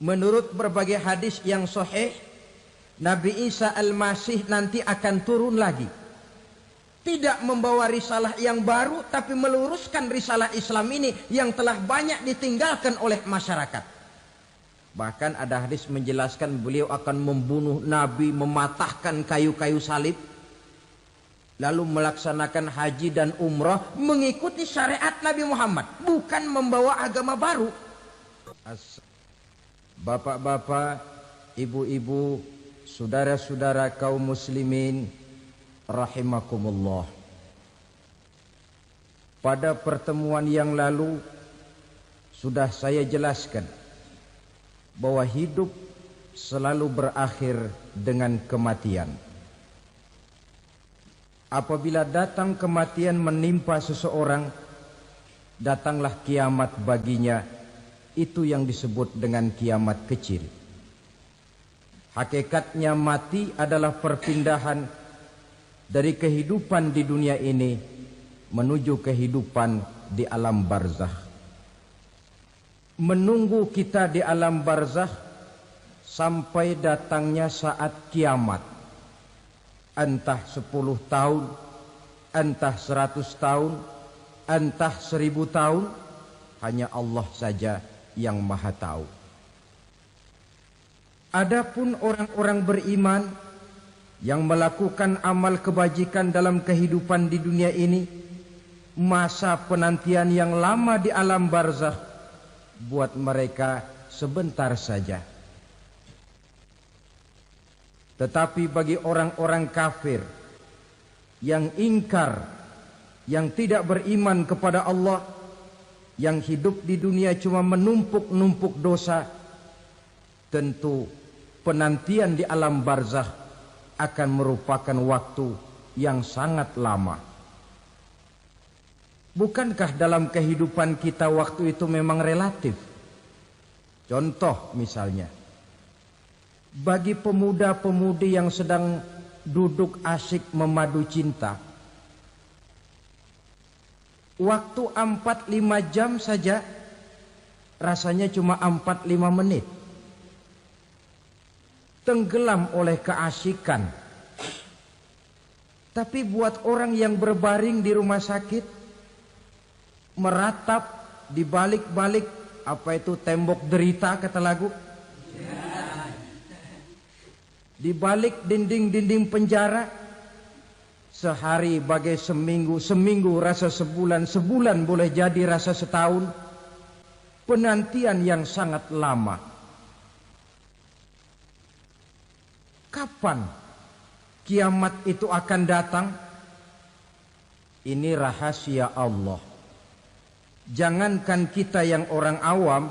Menurut berbagai hadis yang sahih, Nabi Isa Al-Masih nanti akan turun lagi. Tidak membawa risalah yang baru, tapi meluruskan risalah Islam ini yang telah banyak ditinggalkan oleh masyarakat. Bahkan ada hadis menjelaskan beliau akan membunuh Nabi, mematahkan kayu-kayu salib, lalu melaksanakan haji dan umrah mengikuti syariat Nabi Muhammad, bukan membawa agama baru. Bapak-bapak, ibu-ibu, saudara-saudara kaum muslimin rahimakumullah. Pada pertemuan yang lalu sudah saya jelaskan bahwa hidup selalu berakhir dengan kematian. Apabila datang kematian menimpa seseorang, datanglah kiamat baginya. Itu yang disebut dengan kiamat kecil. Hakikatnya mati adalah perpindahan dari kehidupan di dunia ini menuju kehidupan di alam barzakh. Menunggu kita di alam barzakh sampai datangnya saat kiamat. Entah 10 tahun, entah 100 tahun, entah 1000 tahun, hanya Allah saja yang maha tahu. Adapun orang-orang beriman yang melakukan amal kebajikan dalam kehidupan di dunia ini, masa penantian yang lama di alam barzakh buat mereka sebentar saja. Tetapi bagi orang-orang kafir yang ingkar, yang tidak beriman kepada Allah, yang hidup di dunia cuma menumpuk-numpuk dosa, tentu penantian di alam barzakh akan merupakan waktu yang sangat lama. Bukankah dalam kehidupan kita waktu itu memang relatif? Contoh misalnya, bagi pemuda-pemudi yang sedang duduk asyik memadu cinta, waktu 4-5 jam saja rasanya cuma 4-5 menit. Tenggelam oleh keasikan. Tapi buat orang yang berbaring di rumah sakit, meratap di balik-balik apa itu tembok derita kata lagu, di balik dinding-dinding penjara, sehari bagai seminggu, seminggu rasa sebulan, sebulan boleh jadi rasa setahun. Penantian yang sangat lama. Kapan kiamat itu akan datang? Ini rahasia Allah. Jangankan kita yang orang awam,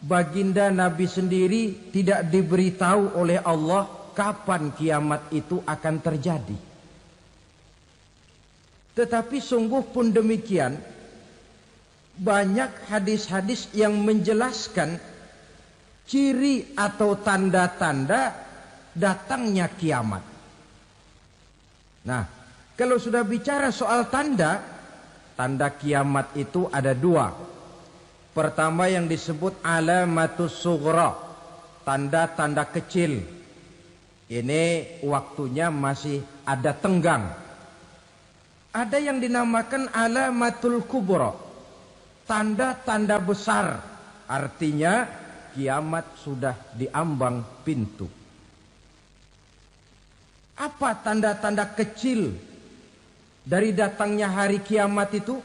baginda Nabi sendiri tidak diberitahu oleh Allah kapan kiamat itu akan terjadi. Tetapi sungguh pun demikian, banyak hadis-hadis yang menjelaskan ciri atau tanda-tanda datangnya kiamat. Nah, kalau sudah bicara soal tanda, tanda kiamat itu ada 2. Pertama yang disebut alamatus sughra, tanda-tanda kecil. Ini waktunya masih ada tenggang. Ada yang dinamakan alamatul kubra, tanda-tanda besar. Artinya kiamat sudah diambang pintu. Apa tanda-tanda kecil dari datangnya hari kiamat itu?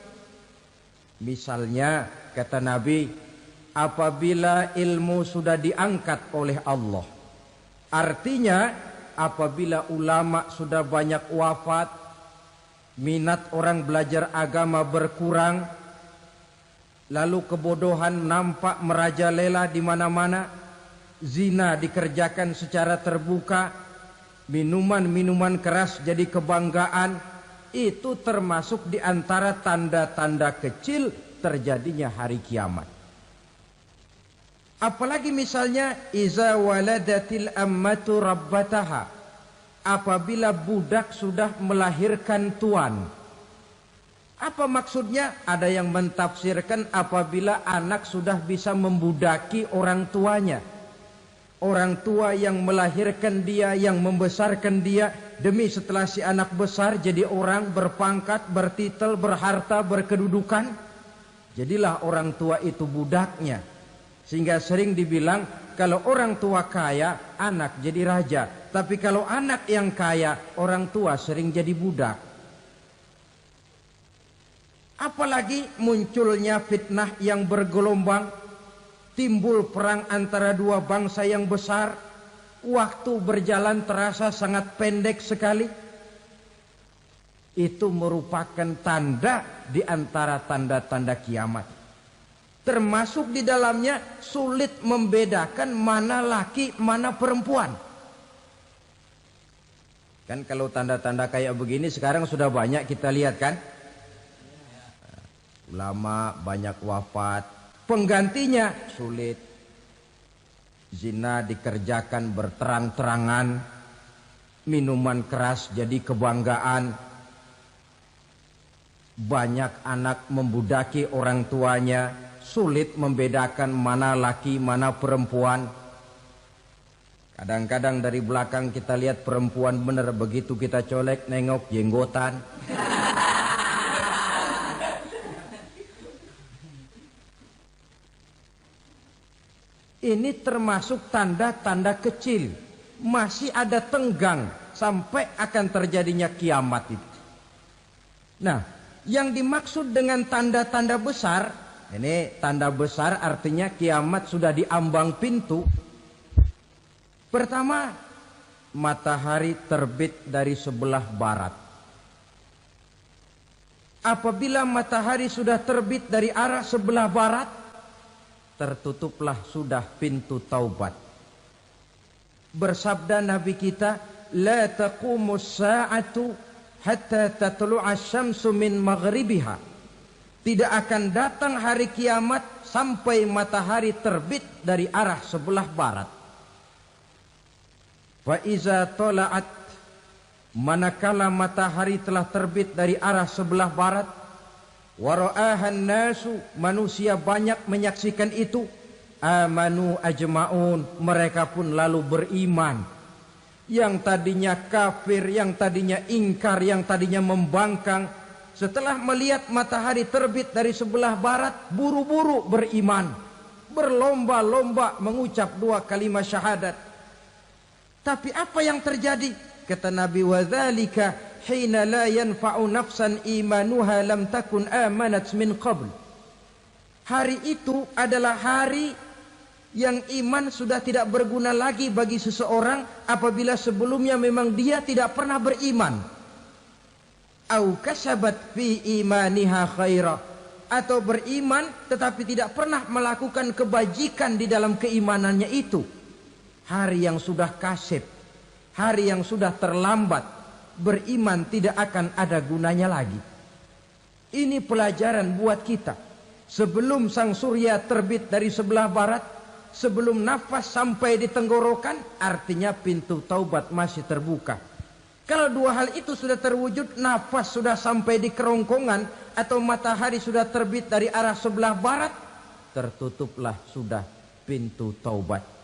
Misalnya kata Nabi, apabila ilmu sudah diangkat oleh Allah. Artinya apabila ulama sudah banyak wafat, minat orang belajar agama berkurang, lalu kebodohan nampak merajalela di mana-mana, zina dikerjakan secara terbuka, minuman-minuman keras jadi kebanggaan, itu termasuk di antara tanda-tanda kecil terjadinya hari kiamat. Apalagi misalnya iza waladatil ammatu rabbataha, apabila budak sudah melahirkan tuan. Apa maksudnya? Ada yang mentafsirkan apabila anak sudah bisa membudaki orang tuanya. Orang tua yang melahirkan dia, yang membesarkan dia, demi setelah si anak besar jadi orang berpangkat, bertitel, berharta, berkedudukan. Jadilah orang tua itu budaknya. Sehingga sering dibilang kalau orang tua kaya, anak jadi raja. Tapi kalau anak yang kaya, orang tua sering jadi budak. Apalagi munculnya fitnah yang bergelombang, timbul perang antara dua bangsa yang besar, waktu berjalan terasa sangat pendek sekali. Itu merupakan tanda di antara tanda-tanda kiamat. Termasuk di dalamnya sulit membedakan mana laki, mana perempuan. Kan kalau tanda-tanda kayak begini sekarang sudah banyak kita lihat kan? Ulama banyak wafat, penggantinya sulit. Zina dikerjakan berterang-terangan, minuman keras jadi kebanggaan. Banyak anak membudaki orang tuanya, sulit membedakan mana laki, mana perempuan. Kadang-kadang dari belakang kita lihat perempuan benar, begitu kita colek nengok jenggotan. Ini termasuk tanda-tanda kecil. Masih ada tenggang sampai akan terjadinya kiamat itu. Nah, yang dimaksud dengan tanda-tanda besar, ini tanda besar artinya kiamat sudah di ambang pintu. Pertama, matahari terbit dari sebelah barat. Apabila matahari sudah terbit dari arah sebelah barat, tertutuplah sudah pintu taubat. Bersabda Nabi kita, la taqumus sa'atu hatta tatlu'a syamsu min maghribiha. Tidak akan datang hari kiamat sampai matahari terbit dari arah sebelah barat. Fa iza tala'at, manakala matahari telah terbit dari arah sebelah barat, wara'ahan nasu, manusia banyak menyaksikan itu, amanu ajma'un, mereka pun lalu beriman. Yang tadinya kafir, yang tadinya ingkar, yang tadinya membangkang, setelah melihat matahari terbit dari sebelah barat, buru-buru beriman, berlomba-lomba mengucap dua kalimat syahadat. Tapi apa yang terjadi? Kata Nabi, wadzalika hina la yanfa'u nafsan imanuha lam takun amanat min qabl. Hari itu adalah hari yang iman sudah tidak berguna lagi bagi seseorang apabila sebelumnya memang dia tidak pernah beriman. Au kasabat fi imaniha khaira, atau beriman tetapi tidak pernah melakukan kebajikan di dalam keimanannya itu. Hari yang sudah kasib, hari yang sudah terlambat, beriman tidak akan ada gunanya lagi. Ini pelajaran buat kita. Sebelum sang surya terbit dari sebelah barat, sebelum nafas sampai di tenggorokan, artinya pintu taubat masih terbuka. Kalau dua hal itu sudah terwujud, nafas sudah sampai di kerongkongan, atau matahari sudah terbit dari arah sebelah barat, tertutuplah sudah pintu taubat.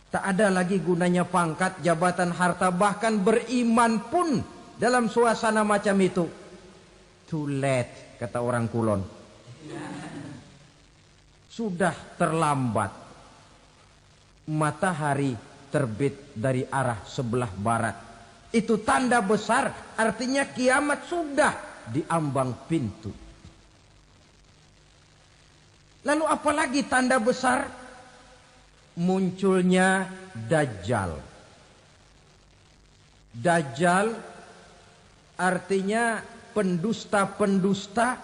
Tak ada lagi gunanya pangkat, jabatan, harta, bahkan beriman pun dalam suasana macam itu. Too late, kata orang Kulon. Sudah terlambat. Matahari terbit dari arah sebelah barat. Itu tanda besar, artinya kiamat sudah di ambang pintu. Lalu apalagi tanda besar? Munculnya Dajjal. Dajjal artinya pendusta-pendusta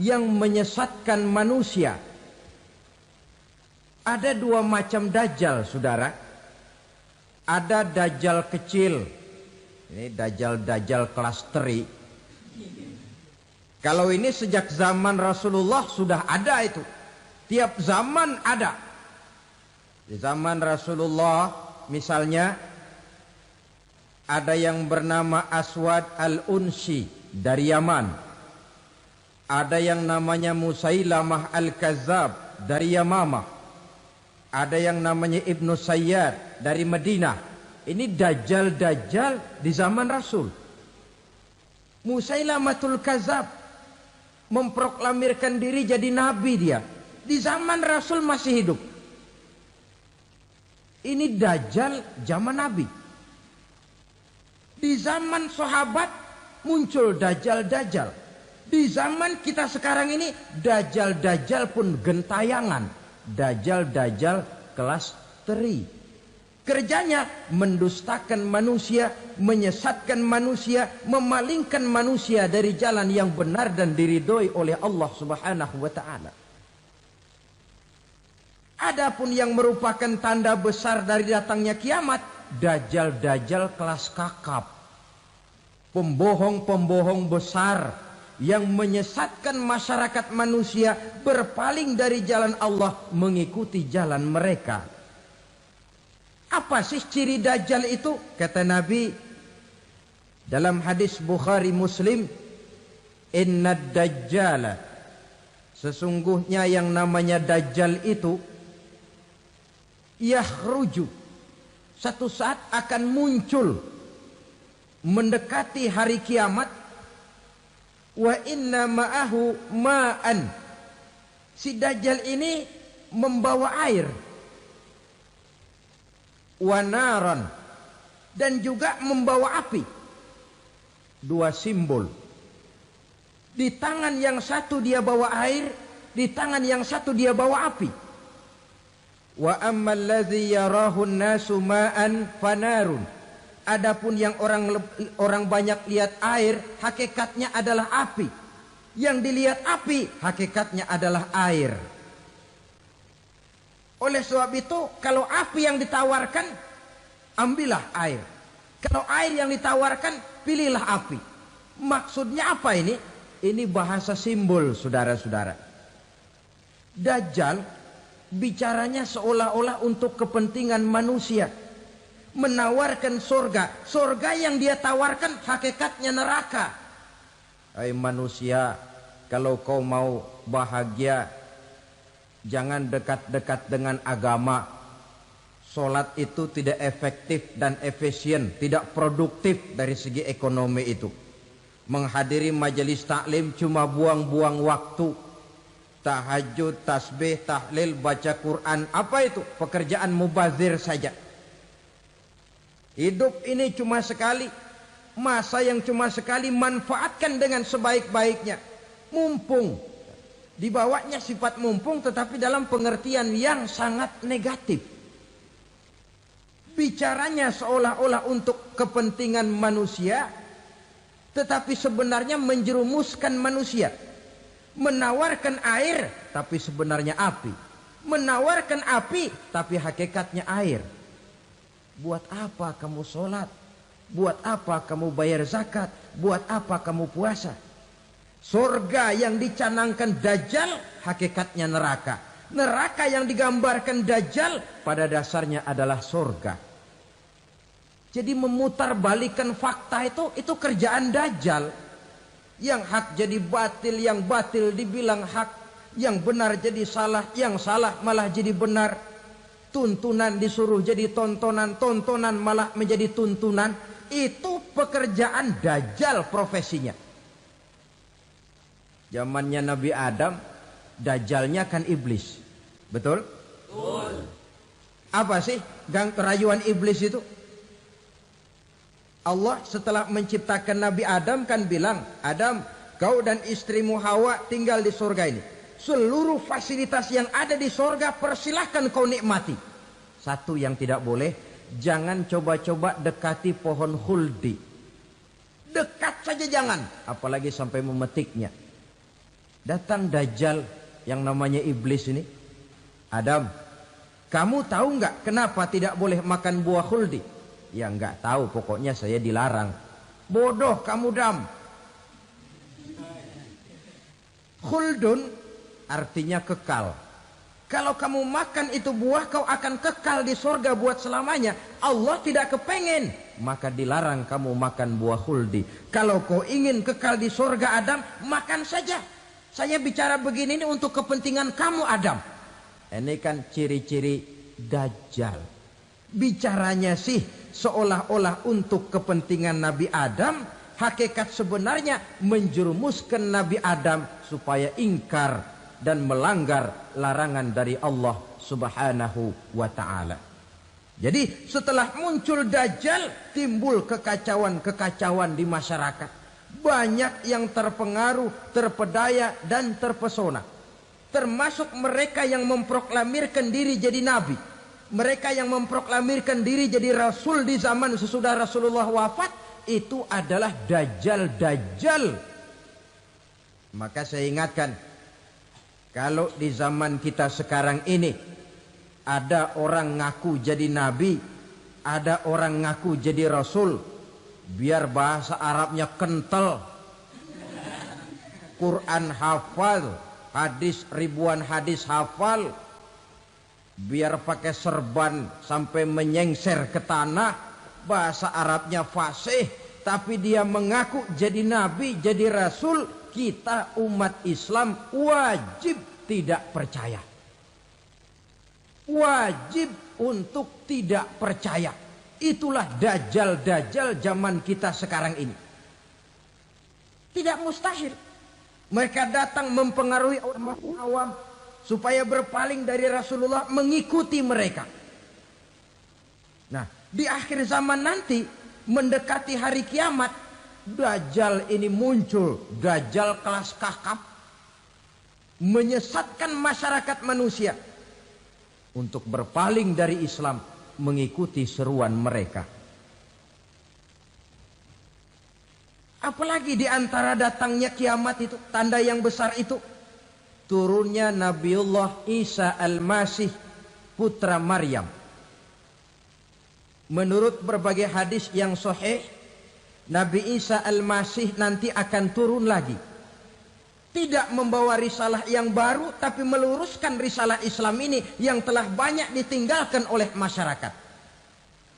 yang menyesatkan manusia. Ada dua macam Dajjal, saudara. Ada Dajjal kecil. Ini Dajjal kelas teri. Kalau ini sejak zaman Rasulullah sudah ada itu. Tiap zaman ada. Di zaman Rasulullah misalnya ada yang bernama Aswad al-Unsi dari Yaman. Ada yang namanya Musailamah Al-Kazzab dari Yamamah. Ada yang namanya Ibnu Sayyad dari Madinah. Ini dajjal-dajjal di zaman Rasul. Musailamatul Kazzab memproklamirkan diri jadi nabi dia. Di zaman Rasul masih hidup. Ini dajjal zaman Nabi. Di zaman sahabat muncul dajjal-dajjal. Di zaman kita sekarang ini dajjal-dajjal pun gentayangan. Dajjal-dajjal kelas teri. Kerjanya mendustakan manusia, menyesatkan manusia, memalingkan manusia dari jalan yang benar dan diridhoi oleh Allah Subhanahu wa taala. Adapun yang merupakan tanda besar dari datangnya kiamat, dajjal-dajjal kelas kakap. Pembohong-pembohong besar yang menyesatkan masyarakat manusia berpaling dari jalan Allah mengikuti jalan mereka. Apa sih ciri dajjal itu? Kata Nabi dalam hadis Bukhari Muslim, "Innad dajjala", sesungguhnya yang namanya dajjal itu yakhruju, satu saat akan muncul mendekati hari kiamat. Wa inna ma'ahu ma'an, si dajjal ini membawa air. Wa naran, dan juga membawa api. Dua simbol. Di tangan yang satu dia bawa air, di tangan yang satu dia bawa api. Wa ammal ladzi yarahu an-nasu ma'an fanarun. Adapun yang orang banyak lihat air, hakikatnya adalah api. Yang dilihat api, hakikatnya adalah air. Oleh sebab itu, kalau api yang ditawarkan, ambillah air. Kalau air yang ditawarkan, pilihlah api. Maksudnya apa ini? Ini bahasa simbol, saudara-saudara. Dajjal bicaranya seolah-olah untuk kepentingan manusia. Menawarkan surga. Surga yang dia tawarkan hakikatnya neraka. Hai manusia, kalau kau mau bahagia, jangan dekat-dekat dengan agama. Solat itu tidak efektif dan efisien, tidak produktif dari segi ekonomi itu. Menghadiri majelis taklim cuma buang-buang waktu. Tahajud, tasbih, tahlil, baca Quran, apa itu? Pekerjaan mubazir saja. Hidup ini cuma sekali, masa yang cuma sekali, manfaatkan dengan sebaik-baiknya. Mumpung. Dibawanya sifat mumpung tetapi dalam pengertian yang sangat negatif. Bicaranya seolah-olah untuk kepentingan manusia, tetapi sebenarnya menjerumuskan manusia. Menawarkan air, tapi sebenarnya api. Menawarkan api, tapi hakikatnya air. Buat apa kamu sholat? Buat apa kamu bayar zakat? Buat apa kamu puasa? Surga yang dicanangkan dajjal, hakikatnya neraka. Neraka yang digambarkan dajjal, pada dasarnya adalah surga. Jadi memutarbalikkan fakta itu kerjaan dajjal. Yang hak jadi batil, yang batil dibilang hak, yang benar jadi salah, yang salah malah jadi benar. Tuntunan disuruh jadi tontonan, tontonan malah menjadi tuntunan. Itu pekerjaan dajjal profesinya. Zamannya Nabi Adam, dajjalnya kan iblis. Betul? Betul. Apa sih rayuan iblis itu? Allah setelah menciptakan Nabi Adam kan bilang, Adam, kau dan istrimu Hawa tinggal di surga ini. Seluruh fasilitas yang ada di surga persilahkan kau nikmati. Satu yang tidak boleh, jangan coba-coba dekati pohon khuldi. Dekat saja jangan, apalagi sampai memetiknya. Datang dajjal yang namanya iblis ini. Adam, kamu tahu nggak kenapa tidak boleh makan buah khuldi? Ya nggak tahu, pokoknya saya dilarang. Bodoh kamu Dam. Khuldun artinya kekal. Kalau kamu makan itu buah, kau akan kekal di surga buat selamanya. Allah tidak kepengen, maka dilarang kamu makan buah khuldi. Kalau kau ingin kekal di surga Adam, makan saja. Saya bicara begini ini untuk kepentingan kamu Adam. Ini kan ciri-ciri Dajjal. Bicaranya sih seolah-olah untuk kepentingan Nabi Adam. Hakikat sebenarnya menjerumuskan Nabi Adam supaya ingkar dan melanggar larangan dari Allah Subhanahu wa ta'ala. Jadi setelah muncul Dajjal, timbul kekacauan-kekacauan di masyarakat. Banyak yang terpengaruh, terpedaya dan terpesona. Termasuk mereka yang memproklamirkan diri jadi nabi. Mereka yang memproklamirkan diri jadi rasul di zaman sesudah Rasulullah wafat. Itu adalah Dajjal. Maka saya ingatkan, kalau di zaman kita sekarang ini ada orang ngaku jadi nabi, ada orang ngaku jadi rasul, biar bahasa Arabnya kental, Quran hafal, hadis ribuan hadis hafal, biar pakai serban sampai menyengser ke tanah, bahasa Arabnya fasih, tapi dia mengaku jadi nabi, jadi rasul. Kita umat Islam wajib tidak percaya. Wajib untuk tidak percaya. Itulah Dajjal zaman kita sekarang ini. Tidak mustahil mereka datang mempengaruhi orang awam supaya berpaling dari Rasulullah, mengikuti mereka. Nah, di akhir zaman nanti, mendekati hari kiamat, Dajjal ini muncul. Dajjal kelas kakap, menyesatkan masyarakat manusia untuk berpaling dari Islam, mengikuti seruan mereka. Apalagi di antara datangnya kiamat itu, tanda yang besar itu, turunnya Nabiullah Isa Al-Masih, putra Maryam. Menurut berbagai hadis yang sahih, Nabi Isa Al-Masih nanti akan turun lagi. Tidak membawa risalah yang baru, tapi meluruskan risalah Islam ini yang telah banyak ditinggalkan oleh masyarakat.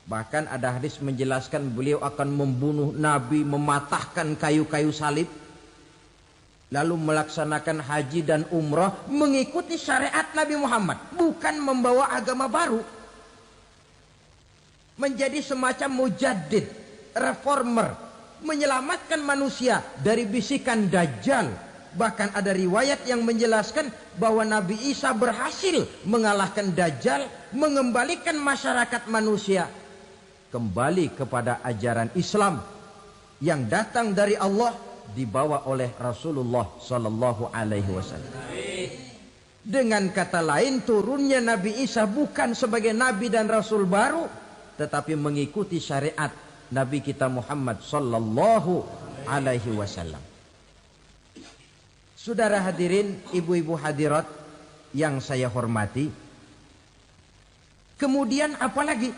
Bahkan ada hadis menjelaskan beliau akan membunuh Nabi, mematahkan kayu-kayu salib, lalu melaksanakan haji dan umrah mengikuti syariat Nabi Muhammad, bukan membawa agama baru. Menjadi semacam mujaddid, reformer, menyelamatkan manusia dari bisikan Dajjal. Bahkan ada riwayat yang menjelaskan bahwa Nabi Isa berhasil mengalahkan Dajjal, mengembalikan masyarakat manusia kembali kepada ajaran Islam yang datang dari Allah, dibawa oleh Rasulullah sallallahu alaihi wasallam. Dengan kata lain, turunnya Nabi Isa bukan sebagai nabi dan rasul baru, tetapi mengikuti syariat Nabi kita Muhammad sallallahu alaihi wasallam. Saudara hadirin, ibu-ibu hadirat yang saya hormati, kemudian apalagi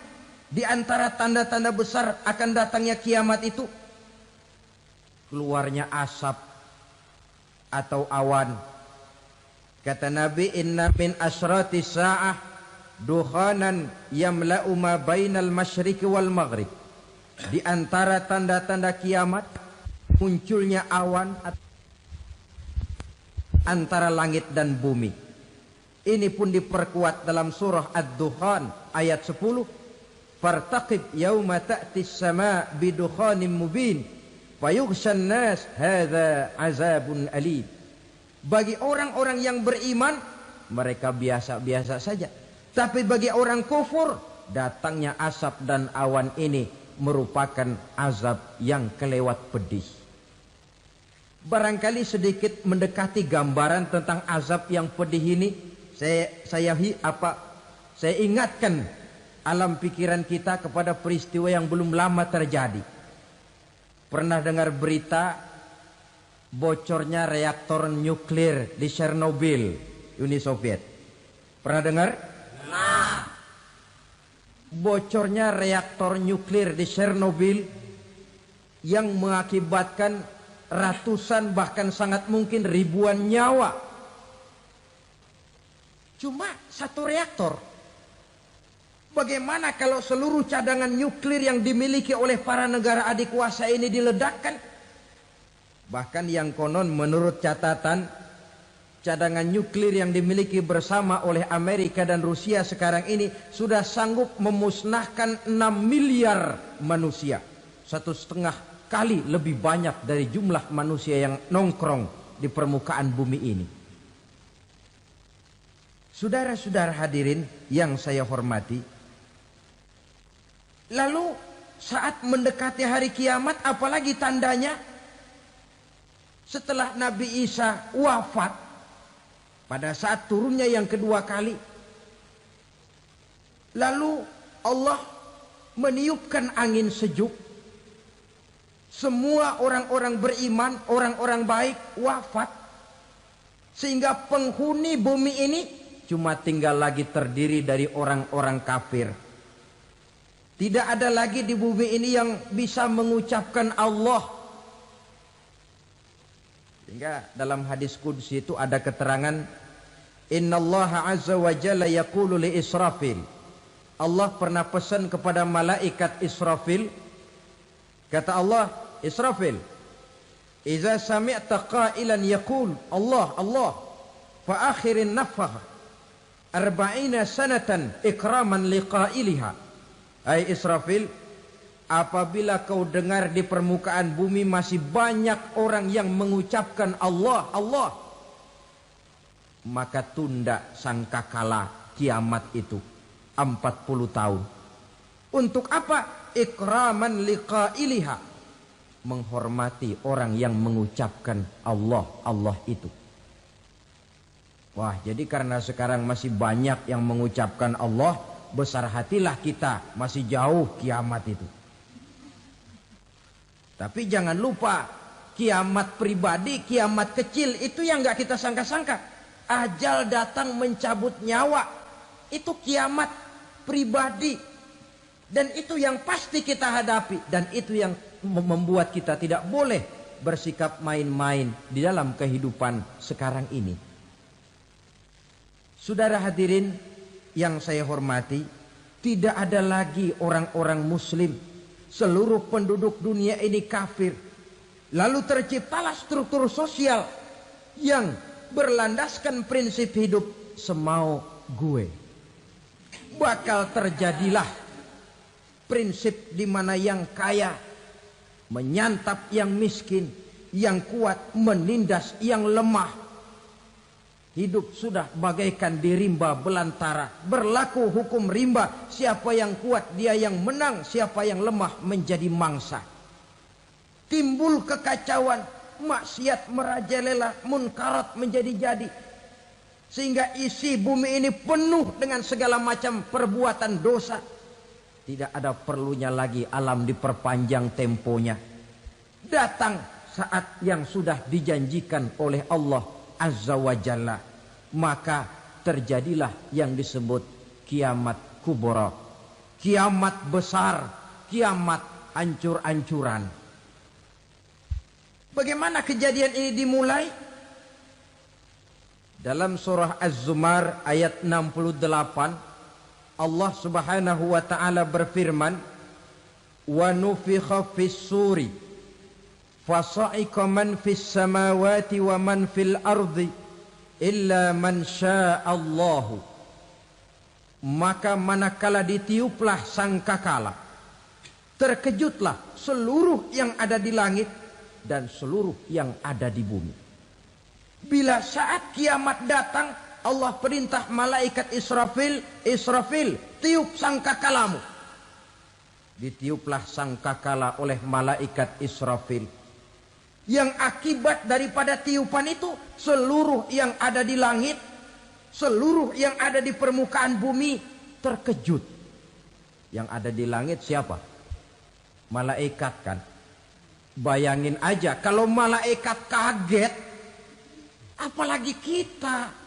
di antara tanda-tanda besar akan datangnya kiamat itu? Keluarnya asap atau awan. Kata Nabi, inna min asratis sa'ah dukhanan yamla'u ma bainal masyriqi wal maghrib. Di antara tanda-tanda kiamat, munculnya awan antara langit dan bumi. Ini pun diperkuat dalam surah Ad-Dukhan ayat 10. Fartaqib yauma ta'tis sama' bidukhanin mubin fayughshan nas hadza azabun alim. Bagi orang-orang yang beriman, mereka biasa-biasa saja. Tapi bagi orang kufur, datangnya asap dan awan ini merupakan azab yang kelewat pedih. Barangkali sedikit mendekati gambaran tentang azab yang pedih ini, saya ingatkan alam pikiran kita kepada peristiwa yang belum lama terjadi. Pernah dengar berita bocornya reaktor nuklir di Chernobyl, Uni Soviet? Pernah dengar? Nah, bocornya reaktor nuklir di Chernobyl yang mengakibatkan ratusan bahkan sangat mungkin ribuan nyawa. Cuma satu reaktor. Bagaimana kalau seluruh cadangan nuklir yang dimiliki oleh para negara adik kuasa ini diledakkan? Bahkan yang konon menurut catatan cadangan nuklir yang dimiliki bersama oleh Amerika dan Rusia sekarang ini sudah sanggup memusnahkan 6 miliar manusia. 1,5 kali lebih banyak dari jumlah manusia yang nongkrong di permukaan bumi ini. Saudara-saudara hadirin yang saya hormati, lalu saat mendekati hari kiamat, apalagi tandanya? Setelah Nabi Isa wafat, pada saat turunnya yang kedua kali, lalu Allah meniupkan angin sejuk. Semua orang-orang beriman, orang-orang baik wafat. Sehingga penghuni bumi ini cuma tinggal lagi terdiri dari orang-orang kafir. Tidak ada lagi di bumi ini yang bisa mengucapkan Allah. Sehingga dalam hadis qudsi itu ada keterangan, Innallaha azza wa jalla yaqulu li Israfil. Allah pernah pesan kepada malaikat Israfil. Kata Allah, Israfil, Iza sami'ta qailan yaqul Allah, Allah, fa akhirin nafakh 40 sanatan ikraman liqailiha. Hai Israfil, apabila kau dengar di permukaan bumi masih banyak orang yang mengucapkan Allah, Allah, maka tunda sangkakala kiamat itu 40 tahun. Untuk apa? Ikraman liqailiha, menghormati orang yang mengucapkan Allah, Allah itu. Wah, jadi karena sekarang masih banyak yang mengucapkan Allah, besar hatilah kita, masih jauh kiamat itu. Tapi jangan lupa, kiamat pribadi, kiamat kecil itu yang gak kita sangka-sangka. Ajal datang mencabut nyawa, itu kiamat pribadi. Dan itu yang pasti kita hadapi. Dan itu yang membuat kita tidak boleh bersikap main-main di dalam kehidupan sekarang ini. Saudara hadirin yang saya hormati, tidak ada lagi orang-orang muslim. Seluruh penduduk dunia ini kafir. Lalu terciptalah struktur sosial yang berlandaskan prinsip hidup semau gue. Bakal terjadilah prinsip di mana yang kaya menyantap yang miskin, yang kuat menindas yang lemah. Hidup sudah bagaikan di rimba belantara. Berlaku hukum rimba. Siapa yang kuat dia yang menang. Siapa yang lemah menjadi mangsa. Timbul kekacauan. Maksiat merajalela. Munkarat menjadi-jadi. Sehingga isi bumi ini penuh dengan segala macam perbuatan dosa. Tidak ada perlunya lagi alam diperpanjang temponya. Datang saat yang sudah dijanjikan oleh Allah Azza wa Jalla, maka terjadilah yang disebut kiamat kubra, kiamat besar, kiamat hancur-hancuran. Bagaimana kejadian ini dimulai? Dalam surah Az-Zumar ayat 68, Allah Subhanahu wa taala berfirman, "Wa nufikha fis-suri fasa'iqa man fis samawati wa man fil ardi illa man sya'allahu." Maka manakala ditiuplah sangkakala, terkejutlah seluruh yang ada di langit dan seluruh yang ada di bumi. Bila saat kiamat datang, Allah perintah malaikat Israfil, Israfil, tiup sangkakalamu. Ditiuplah sangkakala oleh malaikat Israfil. Yang akibat daripada tiupan itu, seluruh yang ada di langit, seluruh yang ada di permukaan bumi terkejut. Yang ada di langit siapa? Malaikat kan. Bayangin aja kalau malaikat kaget, apalagi kita.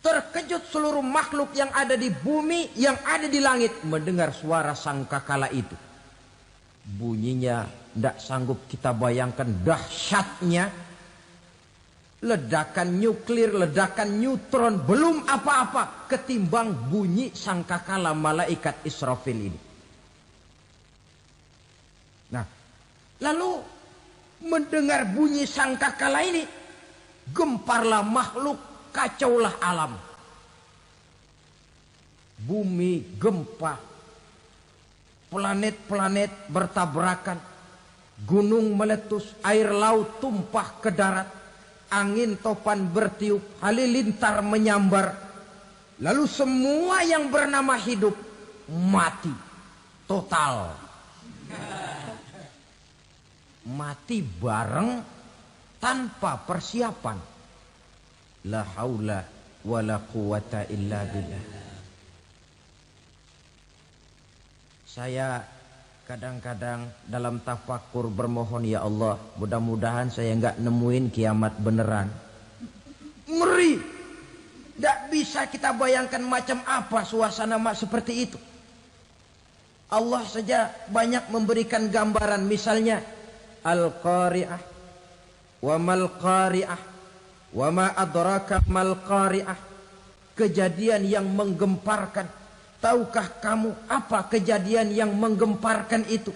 Terkejut seluruh makhluk yang ada di bumi, yang ada di langit mendengar suara sangkakala itu. Bunyinya tidak sanggup kita bayangkan dahsyatnya. Ledakan nuklir, ledakan neutron, belum apa-apa ketimbang bunyi sangkakala malaikat Israfil ini. Nah, lalu mendengar bunyi sangkakala ini, Gemparlah makhluk, kacaulah alam. Bumi gempa, planet-planet bertabrakan, gunung meletus, air laut tumpah ke darat, angin topan bertiup, halilintar menyambar. Lalu semua yang bernama hidup mati total. Mati bareng tanpa persiapan. La haula wala quwata illa billah. Saya kadang-kadang dalam tafakur bermohon, ya Allah, mudah-mudahan saya enggak nemuin kiamat beneran. Ngeri. Tidak bisa kita bayangkan macam apa suasana seperti itu. Allah saja banyak memberikan gambaran, misalnya Al-Qari'ah, wa mal qari'ah, wa ma adraka mal qari'ah. Kejadian yang menggemparkan. Tahukah kamu apa kejadian yang menggemparkan itu?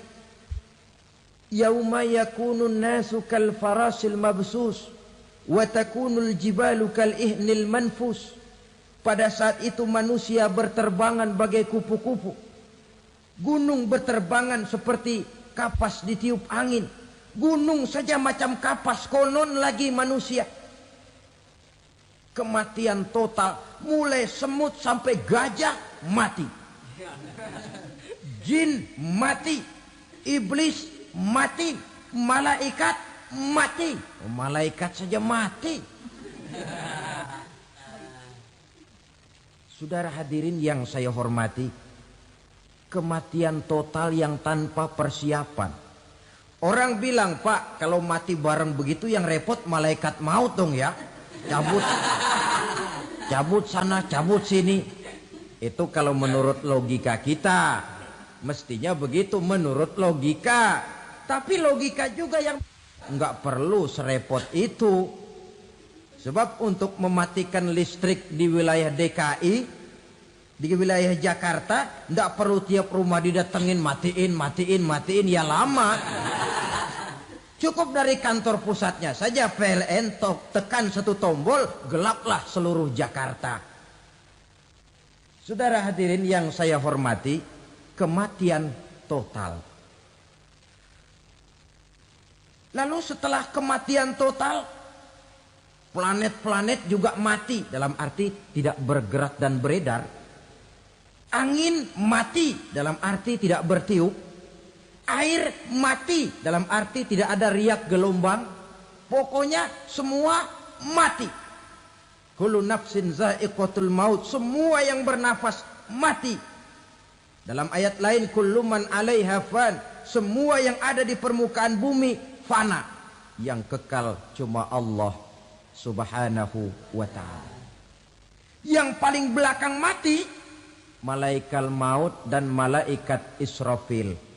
Yauma yakunun nasu kal farasil mabsus wa takunul jibalu kal ihnil manfus. Pada saat itu manusia berterbangan bagai kupu-kupu. Gunung berterbangan seperti kapas ditiup angin. Gunung saja macam kapas, konon lagi manusia. Kematian total, mulai semut sampai gajah mati. Jin mati, iblis mati, malaikat mati. Oh, malaikat saja mati. Saudara hadirin yang saya hormati, kematian total yang tanpa persiapan. Orang bilang, Pak, kalau mati bareng begitu yang repot malaikat maut dong ya. Cabut sana, cabut sini. Itu kalau menurut logika kita. Mestinya begitu menurut logika. Tapi logika juga yang nggak perlu serepot itu. Sebab untuk mematikan listrik di wilayah DKI, di wilayah Jakarta, nggak perlu tiap rumah didatengin, matiin, ya lama. Cukup dari kantor pusatnya saja PLN tekan satu tombol, gelaplah seluruh Jakarta. Saudara hadirin yang saya hormati, kematian total. Lalu setelah kematian total, planet-planet juga mati, dalam arti tidak bergerak dan beredar. Angin mati, dalam arti tidak bertiup. Air mati, dalam arti tidak ada riak gelombang. Pokoknya semua mati. Kullu nafsin za'iqatul maut, semua yang bernafas mati. Dalam ayat lain, kullu man 'alaiha fan, semua yang ada di permukaan bumi fana. Yang kekal cuma Allah Subhanahu wa ta'ala. Yang paling belakang mati malaikat maut dan malaikat Israfil.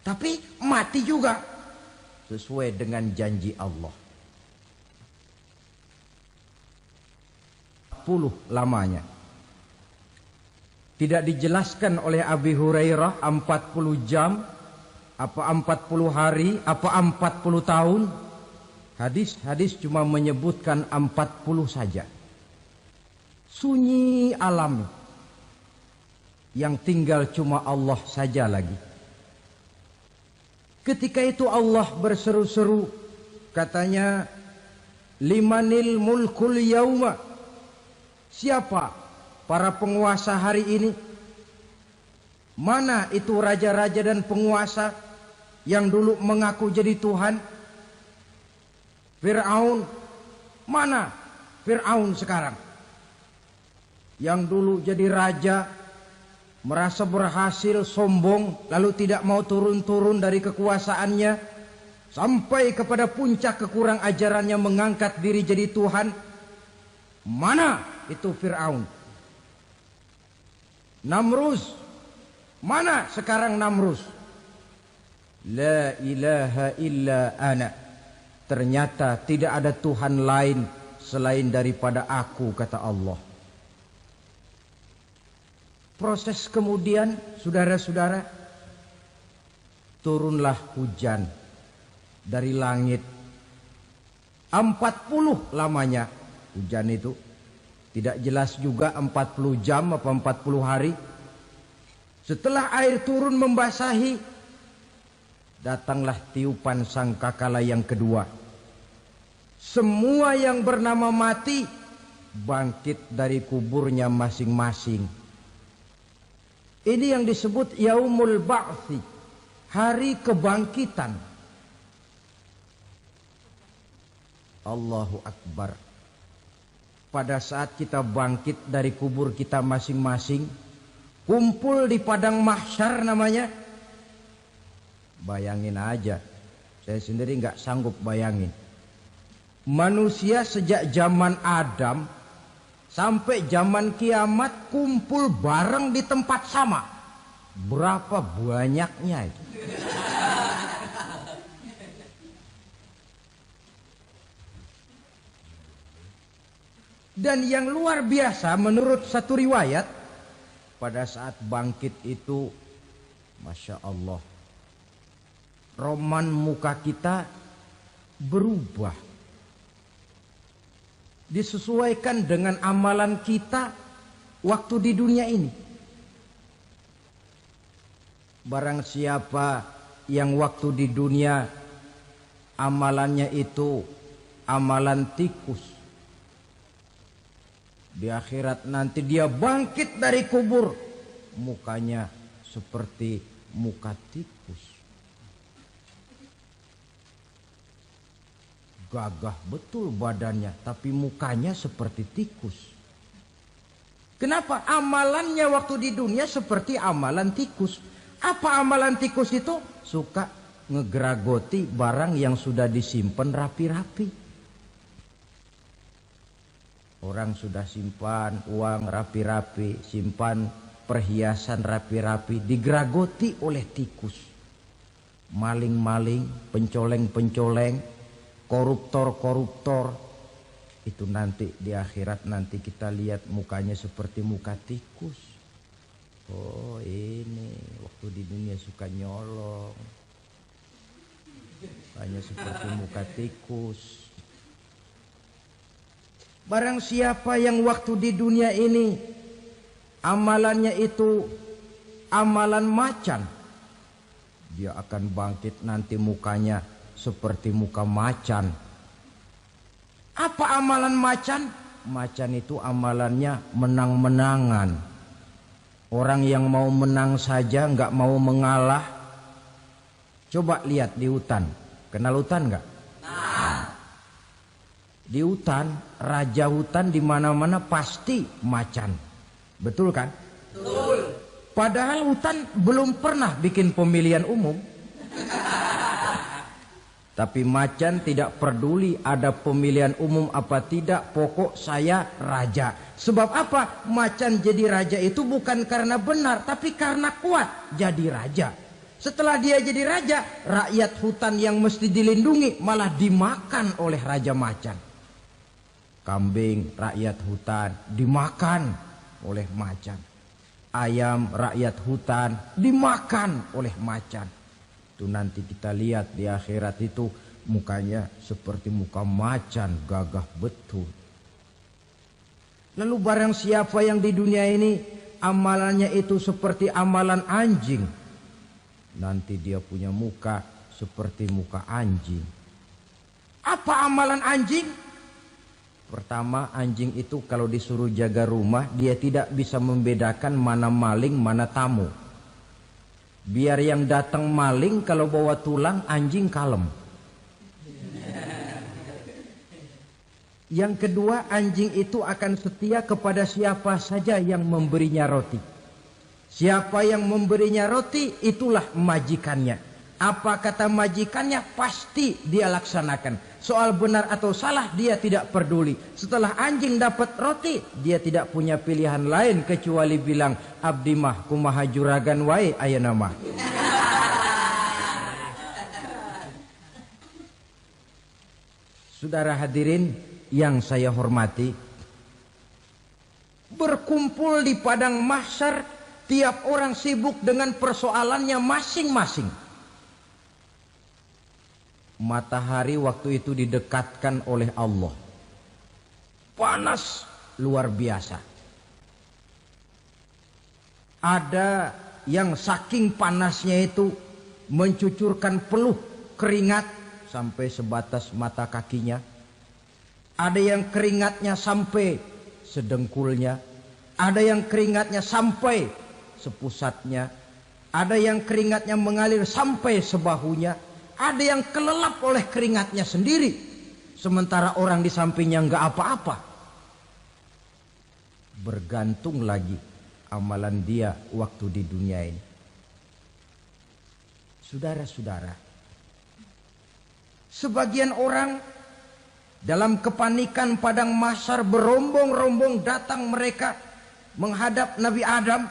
Tapi mati juga sesuai dengan janji Allah. 40 lamanya. Tidak dijelaskan oleh Abi Hurairah 40 jam, apa 40 hari, apa 40 tahun. Hadis-hadis cuma menyebutkan 40 saja. Sunyi alam. Yang tinggal cuma Allah saja lagi. Ketika itu Allah berseru-seru, katanya, limanil mulkul yauma. Siapa para penguasa hari ini? Mana itu raja-raja dan penguasa yang dulu mengaku jadi Tuhan? Fir'aun. Mana Fir'aun sekarang? Yang dulu jadi raja, merasa berhasil, sombong, lalu tidak mau turun-turun dari kekuasaannya, sampai kepada puncak kekurang ajarannya mengangkat diri jadi Tuhan. Mana itu Fir'aun? Namrus. Mana sekarang Namrus? La ilaha illa ana. Ternyata tidak ada Tuhan lain selain daripada aku, kata Allah. Proses kemudian, saudara-saudara, turunlah hujan dari langit. 40 lamanya hujan itu. Tidak jelas juga 40 jam apa 40 hari. Setelah air turun membasahi, datanglah tiupan sangkakala yang kedua. Semua yang bernama mati bangkit dari kuburnya masing-masing. Ini yang disebut Yaumul Ba'thi, hari kebangkitan. Allahu Akbar. Pada saat kita bangkit dari kubur kita masing-masing, kumpul di padang mahsyar namanya. Bayangin aja, saya sendiri nggak sanggup bayangin. Manusia sejak zaman Adam sampai zaman kiamat kumpul bareng di tempat sama. Berapa banyaknya itu? Dan yang luar biasa menurut satu riwayat, pada saat bangkit itu, Masya Allah, roman muka kita berubah. Disesuaikan dengan amalan kita waktu di dunia ini. Barang siapa yang waktu di dunia amalannya itu amalan tikus, di akhirat nanti dia bangkit dari kubur, mukanya seperti muka tikus. Gagah betul badannya, tapi mukanya seperti tikus. Kenapa? Amalannya waktu di dunia seperti amalan tikus. Apa amalan tikus itu? Suka ngegeragoti barang yang sudah disimpan rapi-rapi. Orang sudah simpan uang rapi-rapi, simpan perhiasan rapi-rapi, digeragoti oleh tikus. Maling-maling, pencoleng-pencoleng, koruptor-koruptor. Itu nanti di akhirat nanti kita lihat mukanya seperti muka tikus. Oh ini waktu di dunia suka nyolong, mukanya seperti muka tikus. Barang siapa yang waktu di dunia ini amalannya itu amalan macan, dia akan bangkit nanti mukanya seperti muka macan. Apa amalan macan? Macan itu amalannya menang-menangan. Orang yang mau menang saja nggak mau mengalah. Coba lihat di hutan. Kenal hutan nggak? Di hutan, raja hutan di mana-mana pasti macan. Betul kan? Betul. Padahal hutan belum pernah bikin pemilihan umum. Tapi macan tidak peduli ada pemilihan umum apa tidak, pokok saya raja. Sebab apa? Macan jadi raja itu bukan karena benar, tapi karena kuat jadi raja. Setelah dia jadi raja, rakyat hutan yang mesti dilindungi malah dimakan oleh raja macan. Kambing rakyat hutan dimakan oleh macan. Ayam rakyat hutan dimakan oleh macan. Itu nanti kita lihat di akhirat itu mukanya seperti muka macan, gagah betul. Lalu barang siapa yang di dunia ini amalannya itu seperti amalan anjing, nanti dia punya muka seperti muka anjing. Apa amalan anjing? Pertama, anjing itu kalau disuruh jaga rumah, dia tidak bisa membedakan mana maling, mana tamu. Biar yang datang maling, kalau bawa tulang, anjing kalem. Yang kedua, anjing itu akan setia kepada siapa saja yang memberinya roti. Siapa yang memberinya roti, itulah majikannya. Apa kata majikannya, pasti dia laksanakan. Soal benar atau salah dia tidak peduli. Setelah anjing dapat roti, dia tidak punya pilihan lain kecuali bilang, abdi mah kumaha juragan wae ayeuna mah. Saudara hadirin yang saya hormati, berkumpul di padang mahsyar, tiap orang sibuk dengan persoalannya masing-masing. Matahari waktu itu didekatkan oleh Allah. Panas luar biasa. Ada yang saking panasnya itu mencucurkan peluh keringat sampai sebatas mata kakinya. Ada yang keringatnya sampai sedengkulnya. Ada yang keringatnya sampai sepusatnya. Ada yang keringatnya mengalir sampai sebahunya. Ada yang kelelap oleh keringatnya sendiri. Sementara orang di sampingnya enggak apa-apa. Bergantung lagi amalan dia waktu di dunia ini. Saudara-saudara, sebagian orang dalam kepanikan padang mahsyar berombong-rombong datang mereka menghadap Nabi Adam.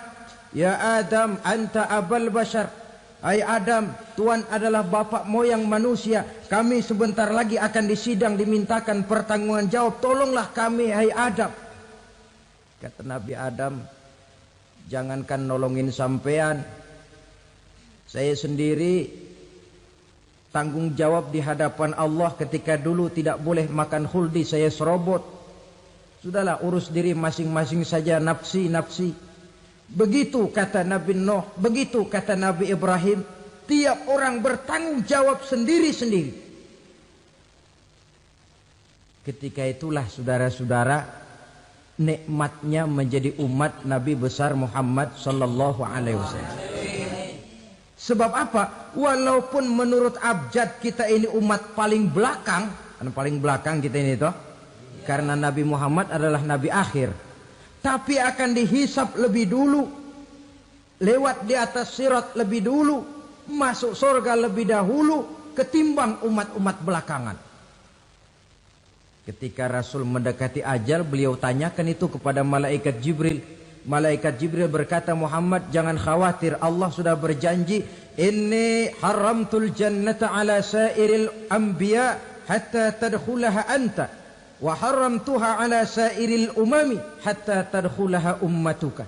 Ya Adam, anta abal bashar. Hai Adam, Tuhan adalah bapak moyang manusia. Kami sebentar lagi akan disidang, dimintakan pertanggungan jawab. Tolonglah kami, hai Adam. Kata Nabi Adam, jangankan nolongin sampean, saya sendiri tanggung jawab di hadapan Allah ketika dulu tidak boleh makan khuldi, saya serobot. Sudahlah, urus diri masing-masing saja, nafsi. Begitu kata Nabi Nuh, begitu kata Nabi Ibrahim. Tiap orang bertanggung jawab sendiri-sendiri. Ketika itulah saudara-saudara, nikmatnya menjadi umat Nabi besar Muhammad sallallahu alaihi wasallam. Sebab apa? Walaupun menurut abjad kita ini umat paling belakang, kan paling belakang kita ini toh, karena Nabi Muhammad adalah Nabi akhir. Tapi akan dihisap lebih dulu, lewat di atas sirat lebih dulu, masuk surga lebih dahulu ketimbang umat-umat belakangan. Ketika Rasul mendekati ajal, beliau tanyakan itu kepada malaikat Jibril. Malaikat Jibril berkata, Muhammad jangan khawatir, Allah sudah berjanji, inni haramtul jannata ala sairil anbiya hatta tadkhulaha anta. Wa haramtuha ala sairil umami hatta tadkhulaha ummatuka.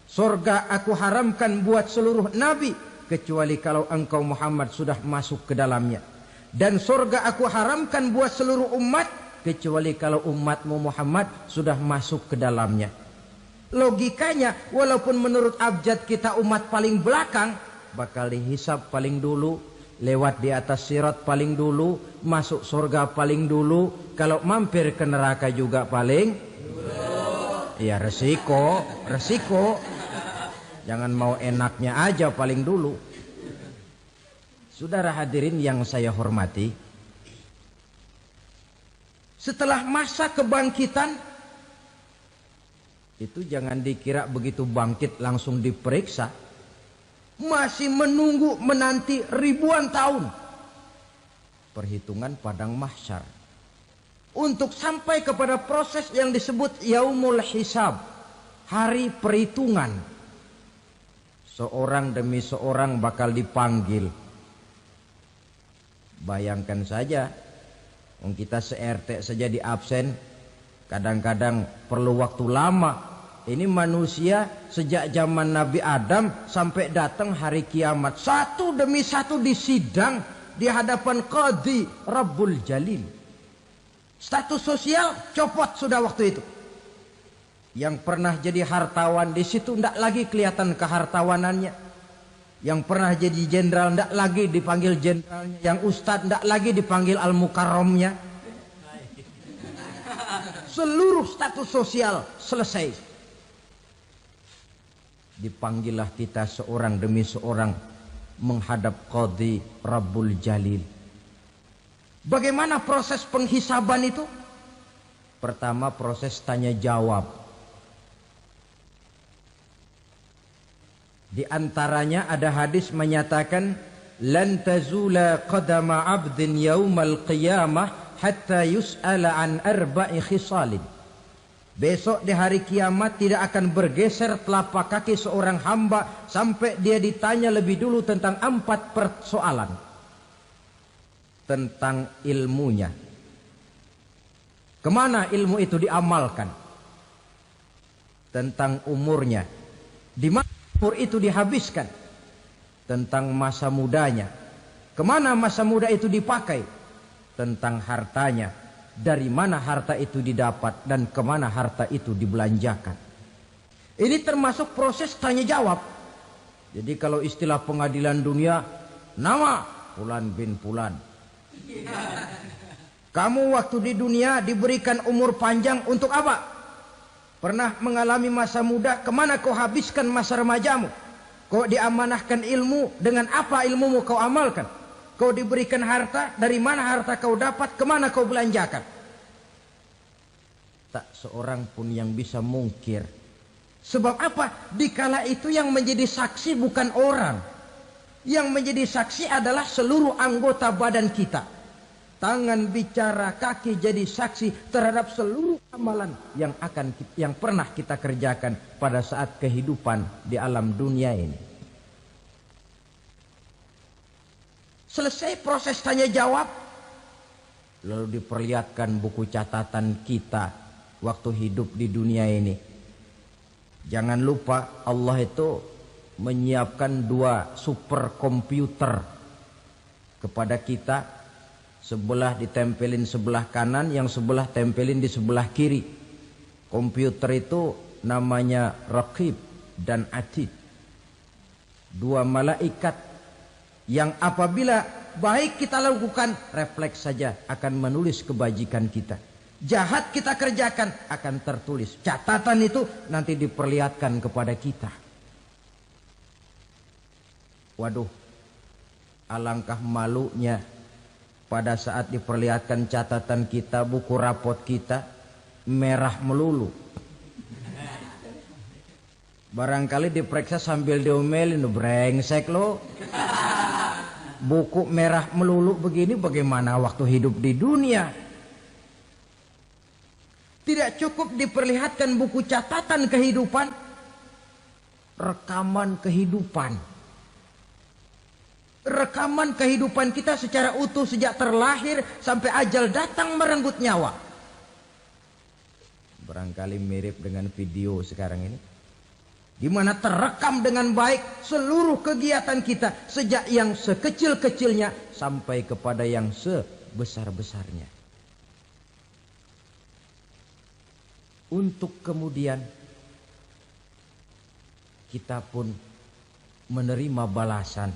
Surga aku haramkan buat seluruh nabi kecuali kalau engkau Muhammad sudah masuk ke dalamnya. Dan surga aku haramkan buat seluruh umat kecuali kalau umatmu Muhammad sudah masuk ke dalamnya. Logikanya, walaupun menurut abjad kita umat paling belakang, bakal dihisap paling dulu, lewat di atas sirat paling dulu, masuk surga paling dulu, kalau mampir ke neraka juga paling dulu. Ya resiko. Jangan mau enaknya aja paling dulu. Saudara hadirin yang saya hormati, setelah masa kebangkitan itu jangan dikira begitu bangkit langsung diperiksa. Masih menunggu menanti ribuan tahun perhitungan padang mahsyar untuk sampai kepada proses yang disebut yaumul hisab, hari perhitungan. Seorang demi seorang bakal dipanggil. Bayangkan saja, kita se-RT saja di absen, kadang-kadang perlu waktu lama. Ini manusia sejak zaman Nabi Adam sampai datang hari kiamat, satu demi satu disidang di hadapan Qadhi Rabbul Jalil. Status sosial copot sudah waktu itu. Yang pernah jadi hartawan di situ tidak lagi kelihatan kehartawanannya. Yang pernah jadi jenderal tidak lagi dipanggil jenderalnya. Yang ustadz tidak lagi dipanggil al-mukarramnya. Seluruh status sosial selesai. Dipanggillah kita seorang demi seorang menghadap Qadhi Rabbul Jalil. Bagaimana proses penghisaban itu? Pertama proses tanya jawab. Di antaranya ada hadis menyatakan lan tazula qadama 'abdin yaumal qiyamah hatta yus'ala an arba'i khisalin. Besok di hari kiamat tidak akan bergeser telapak kaki seorang hamba sampai dia ditanya lebih dulu tentang 4 persoalan. Tentang ilmunya. Kemana ilmu itu diamalkan? Tentang umurnya. Di mana umur itu dihabiskan? Tentang masa mudanya. Kemana masa muda itu dipakai? tentang hartanya, dari mana harta itu didapat dan kemana harta itu dibelanjakan. Ini termasuk proses tanya jawab. Jadi kalau istilah pengadilan dunia, nama Fulan bin Fulan. Kamu waktu di dunia diberikan umur panjang untuk apa? Pernah mengalami masa muda, kemana kau habiskan masa remajamu? Kau diamanahkan ilmu, dengan apa ilmumu kau amalkan? Kau diberikan harta, dari mana harta kau dapat, kemana kau belanjakan? Tak seorang pun yang bisa mungkir. Sebab apa? Dikala itu yang menjadi saksi bukan orang. Yang menjadi saksi adalah seluruh anggota badan kita. Tangan bicara, kaki jadi saksi terhadap seluruh amalan yang pernah kita kerjakan pada saat kehidupan di alam dunia ini. Selesai proses tanya jawab, lalu diperlihatkan buku catatan kita waktu hidup di dunia ini. Jangan lupa Allah itu menyiapkan 2 superkomputer kepada kita. Sebelah ditempelin sebelah kanan, yang sebelah tempelin di sebelah kiri. Komputer itu namanya Raqib dan Atid. 2 malaikat yang apabila baik kita lakukan, refleks saja akan menulis kebajikan kita. Jahat kita kerjakan, akan tertulis. Catatan itu nanti diperlihatkan kepada kita. Waduh, alangkah malunya pada saat diperlihatkan catatan kita, buku rapot kita merah melulu. Barangkali diperiksa sambil diomelin, brengsek lo. Buku merah melulu begini, bagaimana waktu hidup di dunia? Tidak cukup diperlihatkan buku catatan kehidupan, rekaman kehidupan. Rekaman kehidupan kita secara utuh sejak terlahir sampai ajal datang merenggut nyawa. Barangkali mirip dengan video sekarang ini, di mana terekam dengan baik seluruh kegiatan kita sejak yang sekecil-kecilnya sampai kepada yang sebesar-besarnya. Untuk kemudian kita pun menerima balasan.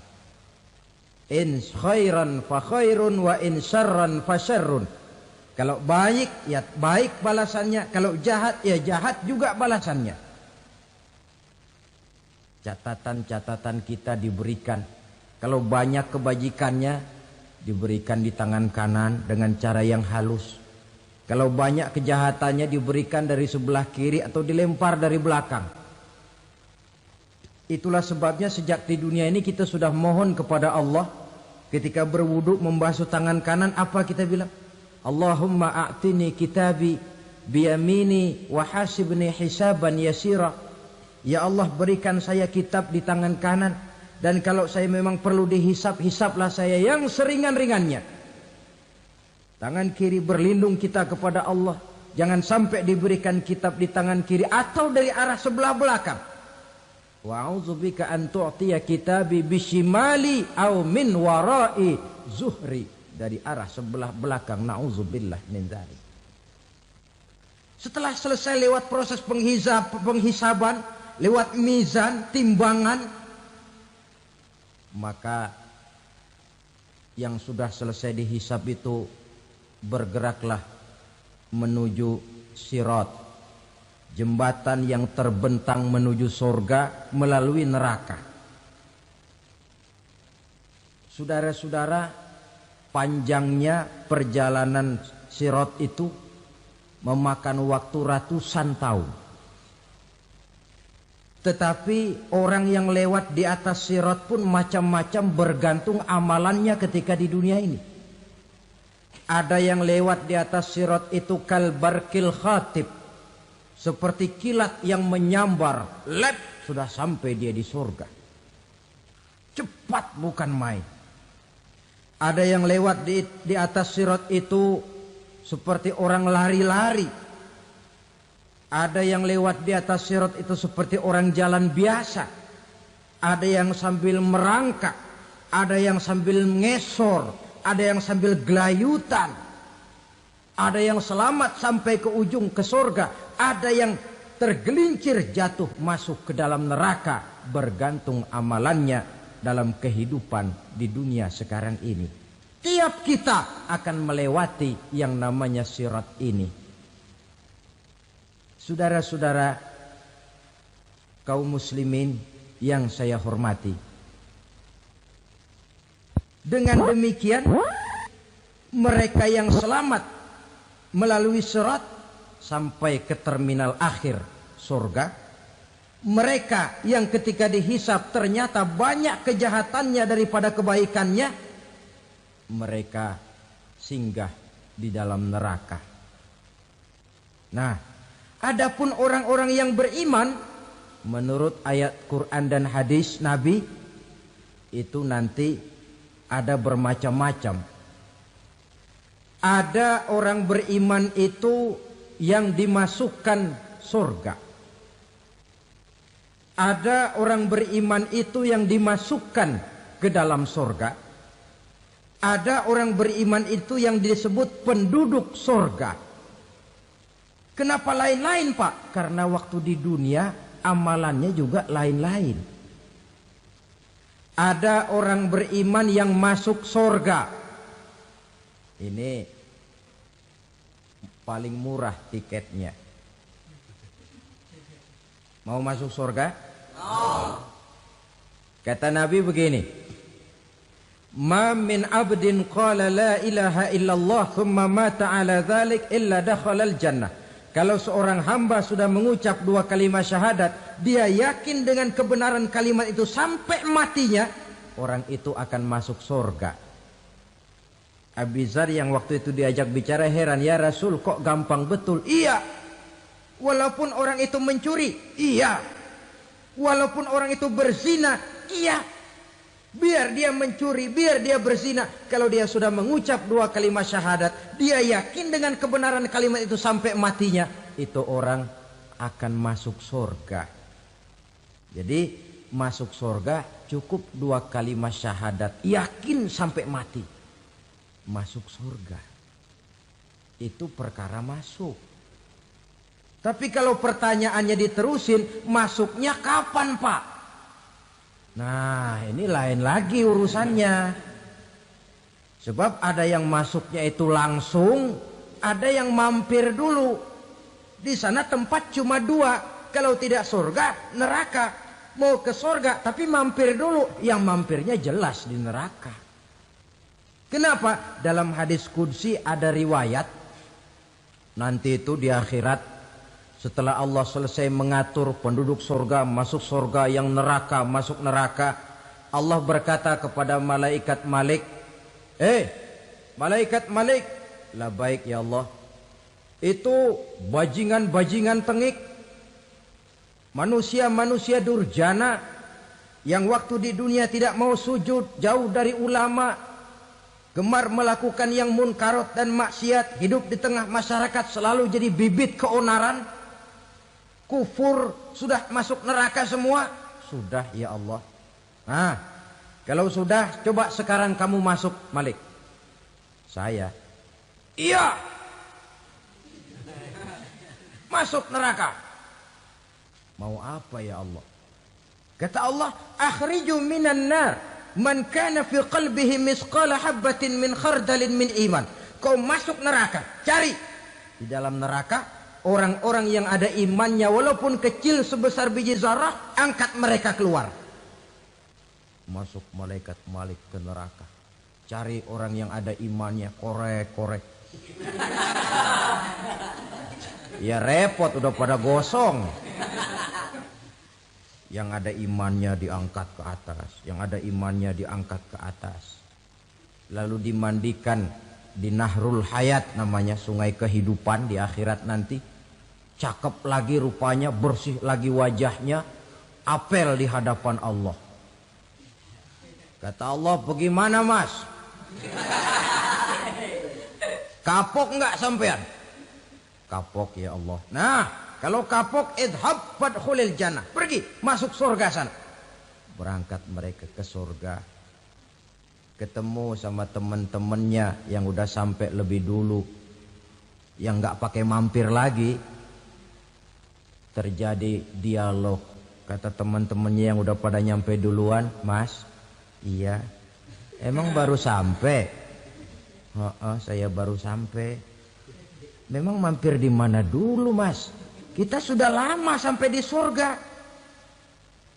In khairan fa khairun wa in syarran fa syarrun. Kalau baik ya baik balasannya, kalau jahat ya jahat juga balasannya. Catatan-catatan kita diberikan. Kalau banyak kebajikannya diberikan di tangan kanan dengan cara yang halus. Kalau banyak kejahatannya diberikan dari sebelah kiri atau dilempar dari belakang. Itulah sebabnya sejak di dunia ini kita sudah mohon kepada Allah. Ketika berwudu membasuh tangan kanan, apa kita bilang? Allahumma a'tini kitabi biyamini wa hasibni hisaban yasira. Ya Allah, berikan saya kitab di tangan kanan, dan kalau saya memang perlu dihisap, hisaplah saya yang seringan-ringannya. Tangan kiri berlindung kita kepada Allah. Jangan sampai diberikan kitab di tangan kiri atau dari arah sebelah belakang. Wa a'udzubika an tu'tiya kitabi bishimali aw min wara'i zuhri. Dari arah sebelah belakang. Na'udzubillah min dzalik. Setelah selesai lewat proses penghisaban, lewat mizan, timbangan, maka yang sudah selesai dihisab itu bergeraklah menuju sirat, jembatan yang terbentang menuju surga melalui neraka. Saudara-saudara, panjangnya perjalanan sirat itu memakan waktu ratusan tahun. Tetapi orang yang lewat di atas sirat pun macam-macam, bergantung amalannya ketika di dunia ini. Ada yang lewat di atas sirat itu kal barkil khatib, seperti kilat yang menyambar, lep, sudah sampai dia di surga. Cepat bukan main. Ada yang lewat di atas sirat itu seperti orang lari-lari. Ada yang lewat di atas sirat itu seperti orang jalan biasa. Ada yang sambil merangkak, ada yang sambil ngesor, ada yang sambil gelayutan, ada yang selamat sampai ke ujung ke surga, ada yang tergelincir jatuh masuk ke dalam neraka, bergantung amalannya dalam kehidupan di dunia sekarang ini. Tiap kita akan melewati yang namanya sirat ini. Saudara-saudara kaum muslimin yang saya hormati, dengan demikian mereka yang selamat melalui sirat sampai ke terminal akhir surga, mereka yang ketika dihisab ternyata banyak kejahatannya daripada kebaikannya, mereka singgah di dalam neraka. Nah, adapun orang-orang yang beriman menurut ayat Quran dan hadis Nabi itu nanti ada bermacam-macam. Ada orang beriman itu yang dimasukkan surga. Ada orang beriman itu yang dimasukkan ke dalam surga. Ada orang beriman itu yang disebut penduduk surga. Kenapa lain-lain, Pak? Karena waktu di dunia amalannya juga lain-lain. Ada orang beriman yang masuk surga. Ini paling murah tiketnya. Mau masuk surga? Kata Nabi begini, ma min abdin qala la ilaha illallah thumma mata ala dhalik illa dakhalal jannah. Kalau seorang hamba sudah mengucap dua kalimat syahadat, dia yakin dengan kebenaran kalimat itu sampai matinya, orang itu akan masuk surga. Abi Dzar yang waktu itu diajak bicara heran, ya Rasul kok gampang betul? Iya. Walaupun orang itu mencuri, iya. Walaupun orang itu berzina, iya. Biar dia mencuri, biar dia berzina, kalau dia sudah mengucap dua kalimat syahadat, dia yakin dengan kebenaran kalimat itu sampai matinya, itu orang akan masuk surga. Jadi masuk surga cukup dua kalimat syahadat, yakin sampai mati, masuk surga. Itu perkara masuk. Tapi kalau pertanyaannya diterusin, masuknya kapan, Pak? Nah, ini lain lagi urusannya. Sebab ada yang masuknya itu langsung, ada yang mampir dulu. Di sana tempat cuma dua, kalau tidak surga, neraka. Mau ke surga tapi mampir dulu, yang mampirnya jelas di neraka. Kenapa? Dalam hadis qudsi ada riwayat, nanti itu di akhirat, setelah Allah selesai mengatur penduduk surga masuk surga, yang neraka masuk neraka, Allah berkata kepada malaikat Malik, malaikat Malik, labaik ya Allah. Itu bajingan-bajingan tengik, manusia-manusia durjana yang waktu di dunia tidak mau sujud, jauh dari ulama, gemar melakukan yang munkarat dan maksiat, hidup di tengah masyarakat selalu jadi bibit keonaran, kufur, sudah masuk neraka semua. Sudah ya Allah. Nah, kalau sudah, coba sekarang kamu masuk, Malik. Saya, iya, masuk neraka. Mau apa ya Allah? Kata Allah, akhriju minan nar man kana fi qalbihi misqala habbatin min khardalin min iman. Kau masuk neraka, cari di dalam neraka orang-orang yang ada imannya walaupun kecil sebesar biji zarah, angkat mereka keluar. Masuk malaikat Malik ke neraka, cari orang yang ada imannya, korek-korek. Ya repot, udah pada gosong. Yang ada imannya diangkat ke atas, yang ada imannya diangkat ke atas. Lalu dimandikan di Nahrul Hayat, namanya sungai kehidupan di akhirat nanti. Cakep lagi rupanya, bersih lagi wajahnya, apel di hadapan Allah. Kata Allah, bagaimana mas? Kapok enggak sampean? Kapok ya Allah. Nah, kalau kapok, idhab fadkhulil jannah, pergi masuk surga sana. Berangkat mereka ke surga. ketemu sama teman-temannya yang udah sampai lebih dulu, yang nggak pakai mampir lagi. Terjadi dialog. Kata teman-temannya yang udah pada nyampe duluan, Mas, iya, emang baru sampai? Saya baru sampai. Memang mampir di mana dulu, Mas? Kita sudah lama sampai di surga.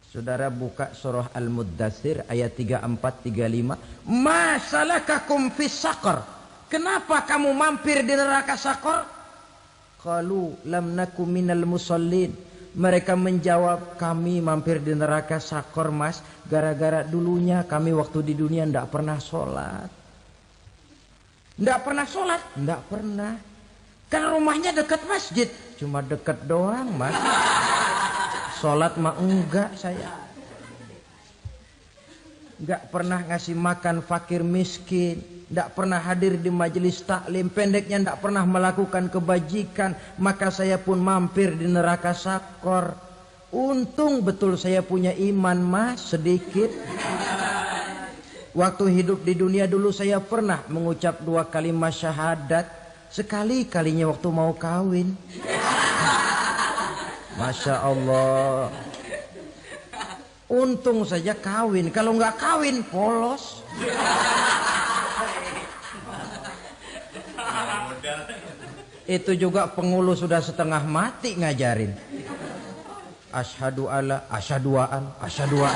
Saudara buka surah Al-Muddatsir ayat 34-35. Ma salakakum fis saqar? Kenapa kamu mampir di neraka Saqar? Qalu lam nakum minal musallin. Mereka menjawab, kami mampir di neraka Saqar, Mas, gara-gara dulunya kami waktu di dunia ndak pernah sholat. Ndak pernah sholat? Ndak pernah. Kan rumahnya dekat masjid. Cuma dekat doang, Mas. Sholat mah enggak saya. Enggak pernah ngasih makan fakir miskin. Tidak pernah hadir di majelis taklim, pendeknya tidak pernah melakukan kebajikan, maka saya pun mampir di neraka Saqar. Untung betul saya punya iman, Mas, sedikit. Waktu hidup di dunia dulu saya pernah mengucap 2 kalimat syahadat, sekali-kalinya waktu mau kawin. Masya Allah. Untung saja kawin, kalau nggak kawin polos. Itu juga pengulu sudah setengah mati ngajarin. Asyhadu alla, asyaduaan, asyaduaan.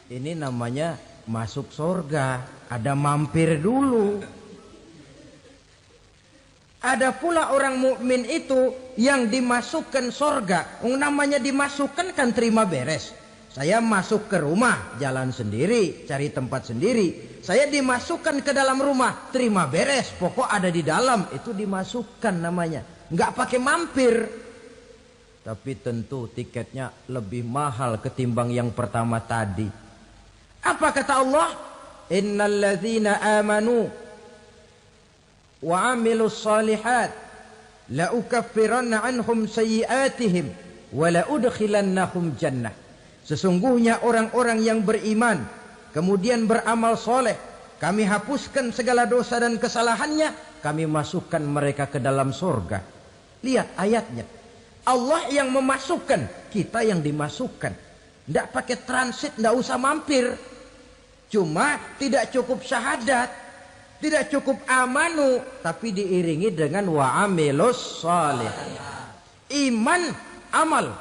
Ini namanya masuk surga, ada mampir dulu. Ada pula orang mukmin itu yang dimasukkan surga. Namanya dimasukkan kan terima beres. Saya masuk ke rumah, jalan sendiri, cari tempat sendiri. Saya dimasukkan ke dalam rumah, terima beres, pokok ada di dalam, itu dimasukkan namanya. Nggak pakai mampir. Tapi tentu tiketnya lebih mahal ketimbang yang pertama tadi. Apa kata Allah? Innal ladzina amanu wa amilus salihat la ukaffiranna anhum sayyi'atihim wa la udkhilannahum jannah. Sesungguhnya orang-orang yang beriman kemudian beramal soleh, kami hapuskan segala dosa dan kesalahannya, kami masukkan mereka ke dalam surga. Lihat ayatnya, Allah yang memasukkan, kita yang dimasukkan. Tidak pakai transit, tidak usah mampir. Cuma tidak cukup syahadat, tidak cukup amanu, tapi diiringi dengan wa'amilus salih. Iman, amal.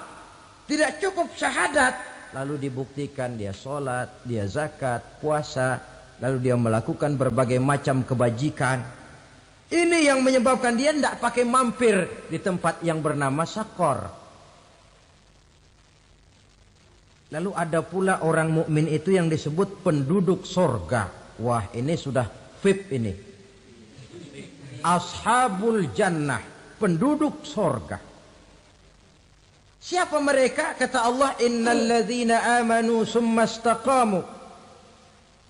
Tidak cukup syahadat, lalu dibuktikan dia sholat, dia zakat, puasa, lalu dia melakukan berbagai macam kebajikan. Ini yang menyebabkan dia tidak pakai mampir di tempat yang bernama Saqar. Lalu ada pula orang mukmin itu yang disebut penduduk surga. Wah, ini sudah VIP ini. Ashabul jannah, penduduk surga. Siapa mereka? Kata Allah, innal ladzina amanu summa istaqamu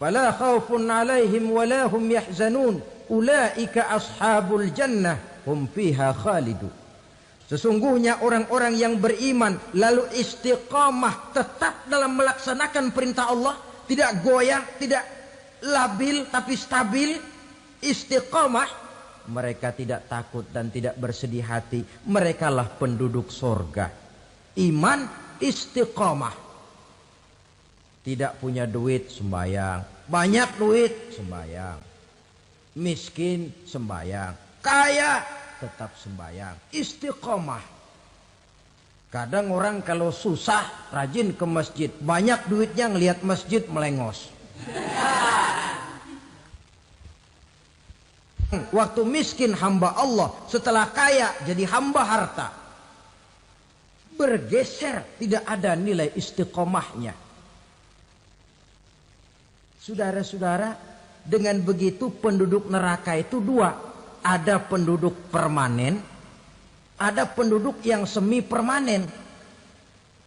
fala khaufun 'alaihim wa la hum yahzanun ulaika ashabul jannah hum fiha khalidun. Sesungguhnya orang-orang yang beriman lalu istiqamah, tetap dalam melaksanakan perintah Allah, tidak goyah, tidak labil tapi stabil, istiqamah, mereka tidak takut dan tidak bersedih hati. Merekalah penduduk surga. Iman, istiqamah. Tidak punya duit, sembayang. Banyak duit, sembayang. Miskin, sembayang. Kaya, tetap sembayang. Istiqamah. Kadang orang kalau susah, rajin ke masjid. Banyak duitnya, ngelihat masjid melengos. Waktu miskin hamba Allah, setelah kaya jadi hamba harta. Bergeser, tidak ada nilai istiqomahnya. Saudara-saudara, dengan begitu penduduk neraka itu dua. Ada penduduk permanen, ada penduduk yang semi permanen.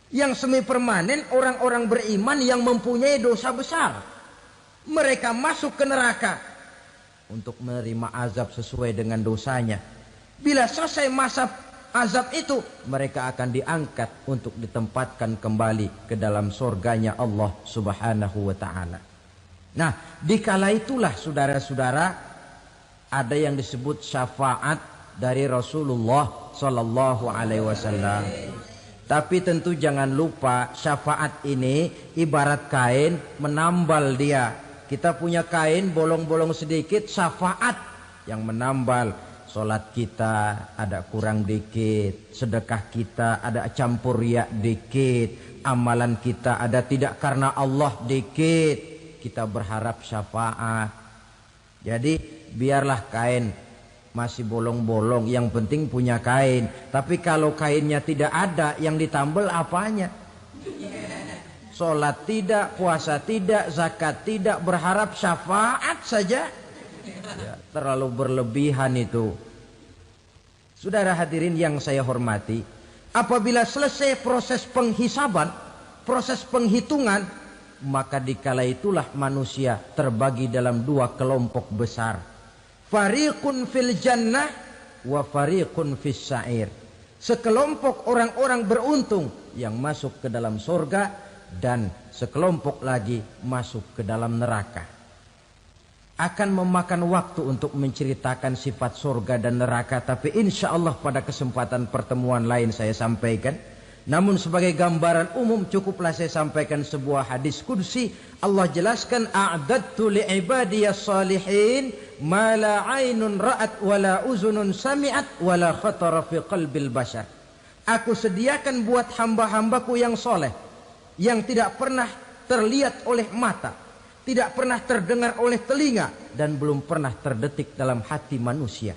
Yang semi permanen orang-orang beriman yang mempunyai dosa besar. Mereka masuk ke neraka untuk menerima azab sesuai dengan dosanya. Bila selesai masa azab itu, mereka akan diangkat untuk ditempatkan kembali ke dalam surganya Allah Subhanahu wa ta'ala. Nah, dikala itulah saudara-saudara, ada yang disebut syafaat dari Rasulullah Sallallahu Alaihi Wasallam. Tapi tentu jangan lupa, syafaat ini ibarat kain menambal dia. Kita punya kain bolong-bolong sedikit, syafaat yang menambal. Solat kita ada kurang dikit, sedekah kita ada campur riak dikit, amalan kita ada tidak karena Allah dikit, kita berharap syafaat. Jadi biarlah kain masih bolong-bolong, yang penting punya kain. Tapi kalau kainnya tidak ada, yang ditambal apanya? Solat tidak, puasa tidak, zakat tidak, berharap syafaat saja. Ya, terlalu berlebihan itu. Saudara hadirin yang saya hormati, apabila selesai proses penghisaban, proses penghitungan, maka dikala itulah manusia terbagi dalam dua kelompok besar. Fariqun fil jannah wa fariqun fis sa'ir. Sekelompok orang-orang beruntung yang masuk ke dalam surga, dan sekelompok lagi masuk ke dalam neraka. Akan memakan waktu untuk menceritakan sifat surga dan neraka, tapi insya Allah pada kesempatan pertemuan lain saya sampaikan. Namun sebagai gambaran umum cukuplah saya sampaikan sebuah hadis qudsi. Allah jelaskan, a'dadtu li'ibadiyas salihin ma la 'ainun ra'at wa la uzunun sami'at wa la khatara fi qalbil bashar. Aku sediakan buat hamba-hambaku yang soleh, yang tidak pernah terlihat oleh mata, tidak pernah terdengar oleh telinga, dan belum pernah terdetik dalam hati manusia.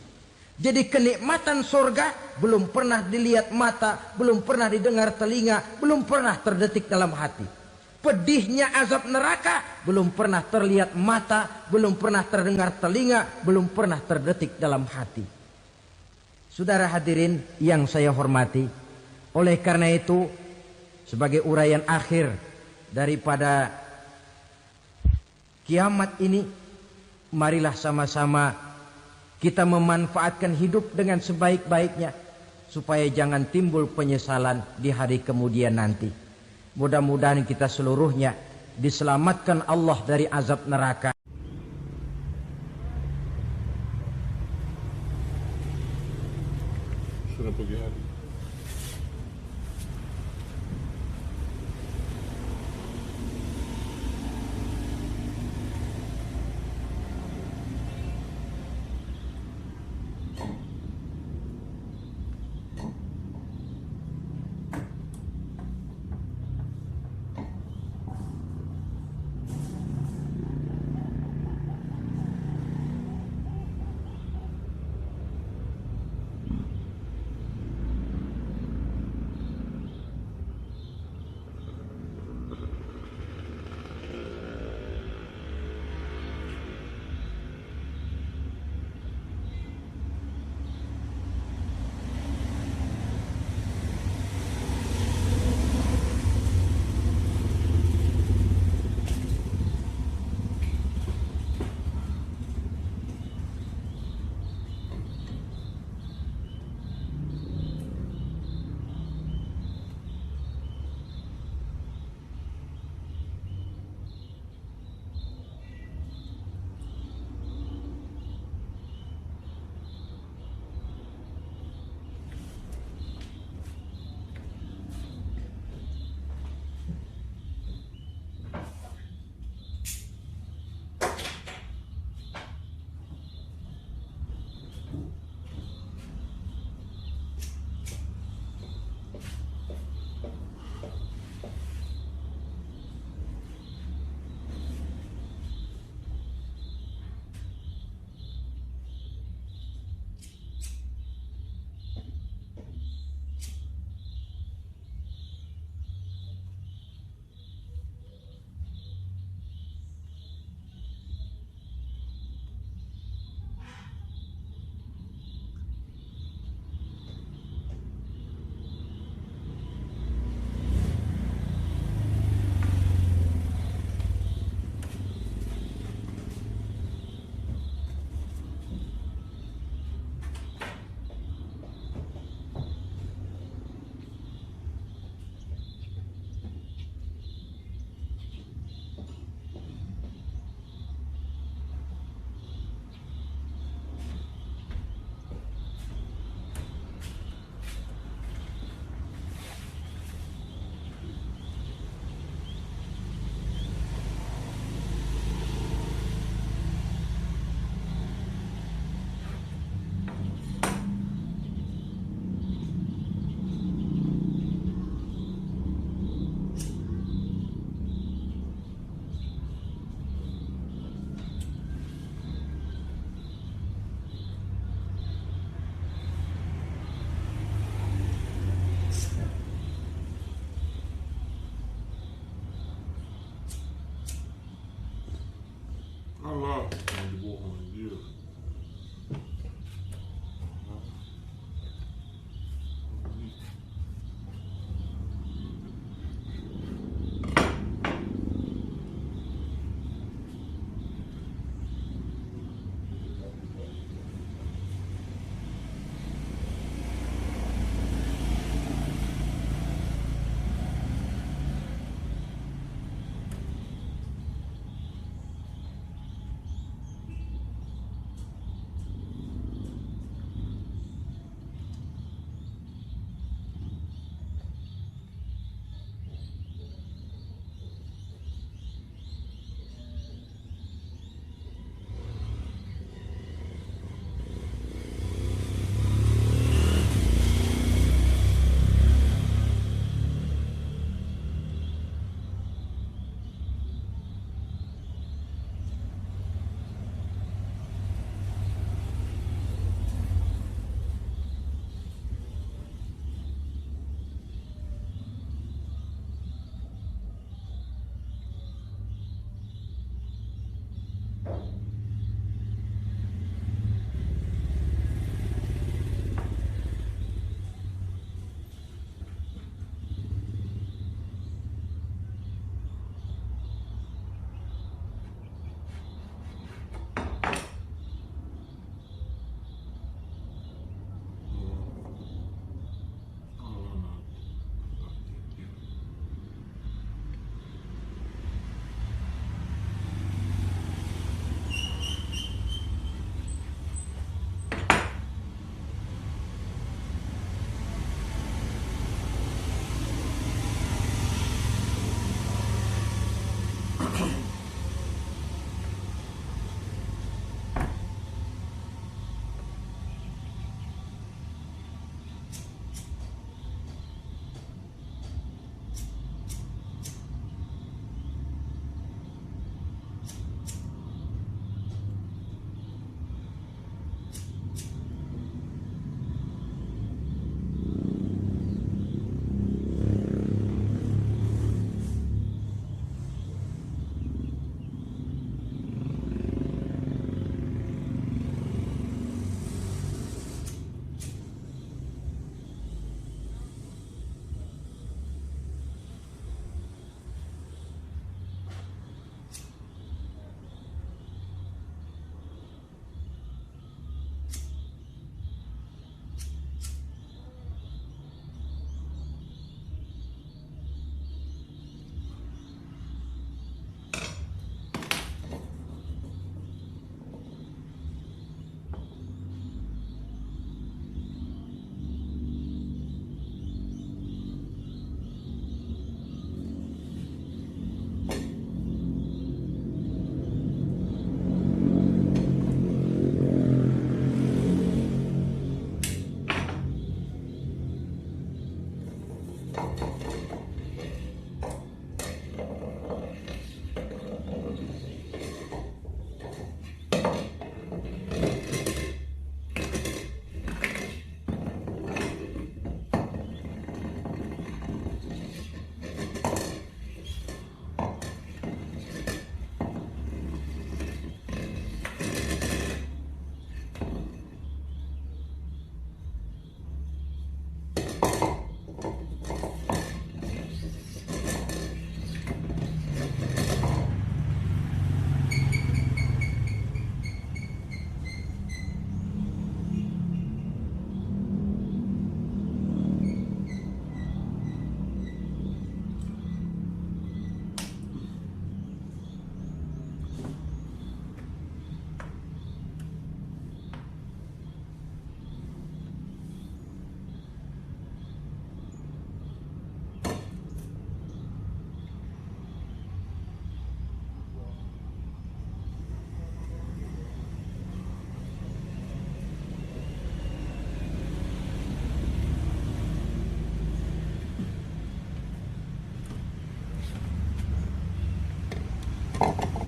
Jadi kenikmatan surga belum pernah dilihat mata, belum pernah didengar telinga, belum pernah terdetik dalam hati. Pedihnya azab neraka belum pernah terlihat mata, belum pernah terdengar telinga, belum pernah terdetik dalam hati. Saudara hadirin yang saya hormati, oleh karena itu sebagai uraian akhir daripada kiamat ini, marilah sama-sama kita memanfaatkan hidup dengan sebaik-baiknya, supaya jangan timbul penyesalan di hari kemudian nanti. Mudah-mudahan kita seluruhnya diselamatkan Allah dari azab neraka. Sudah pagi hari.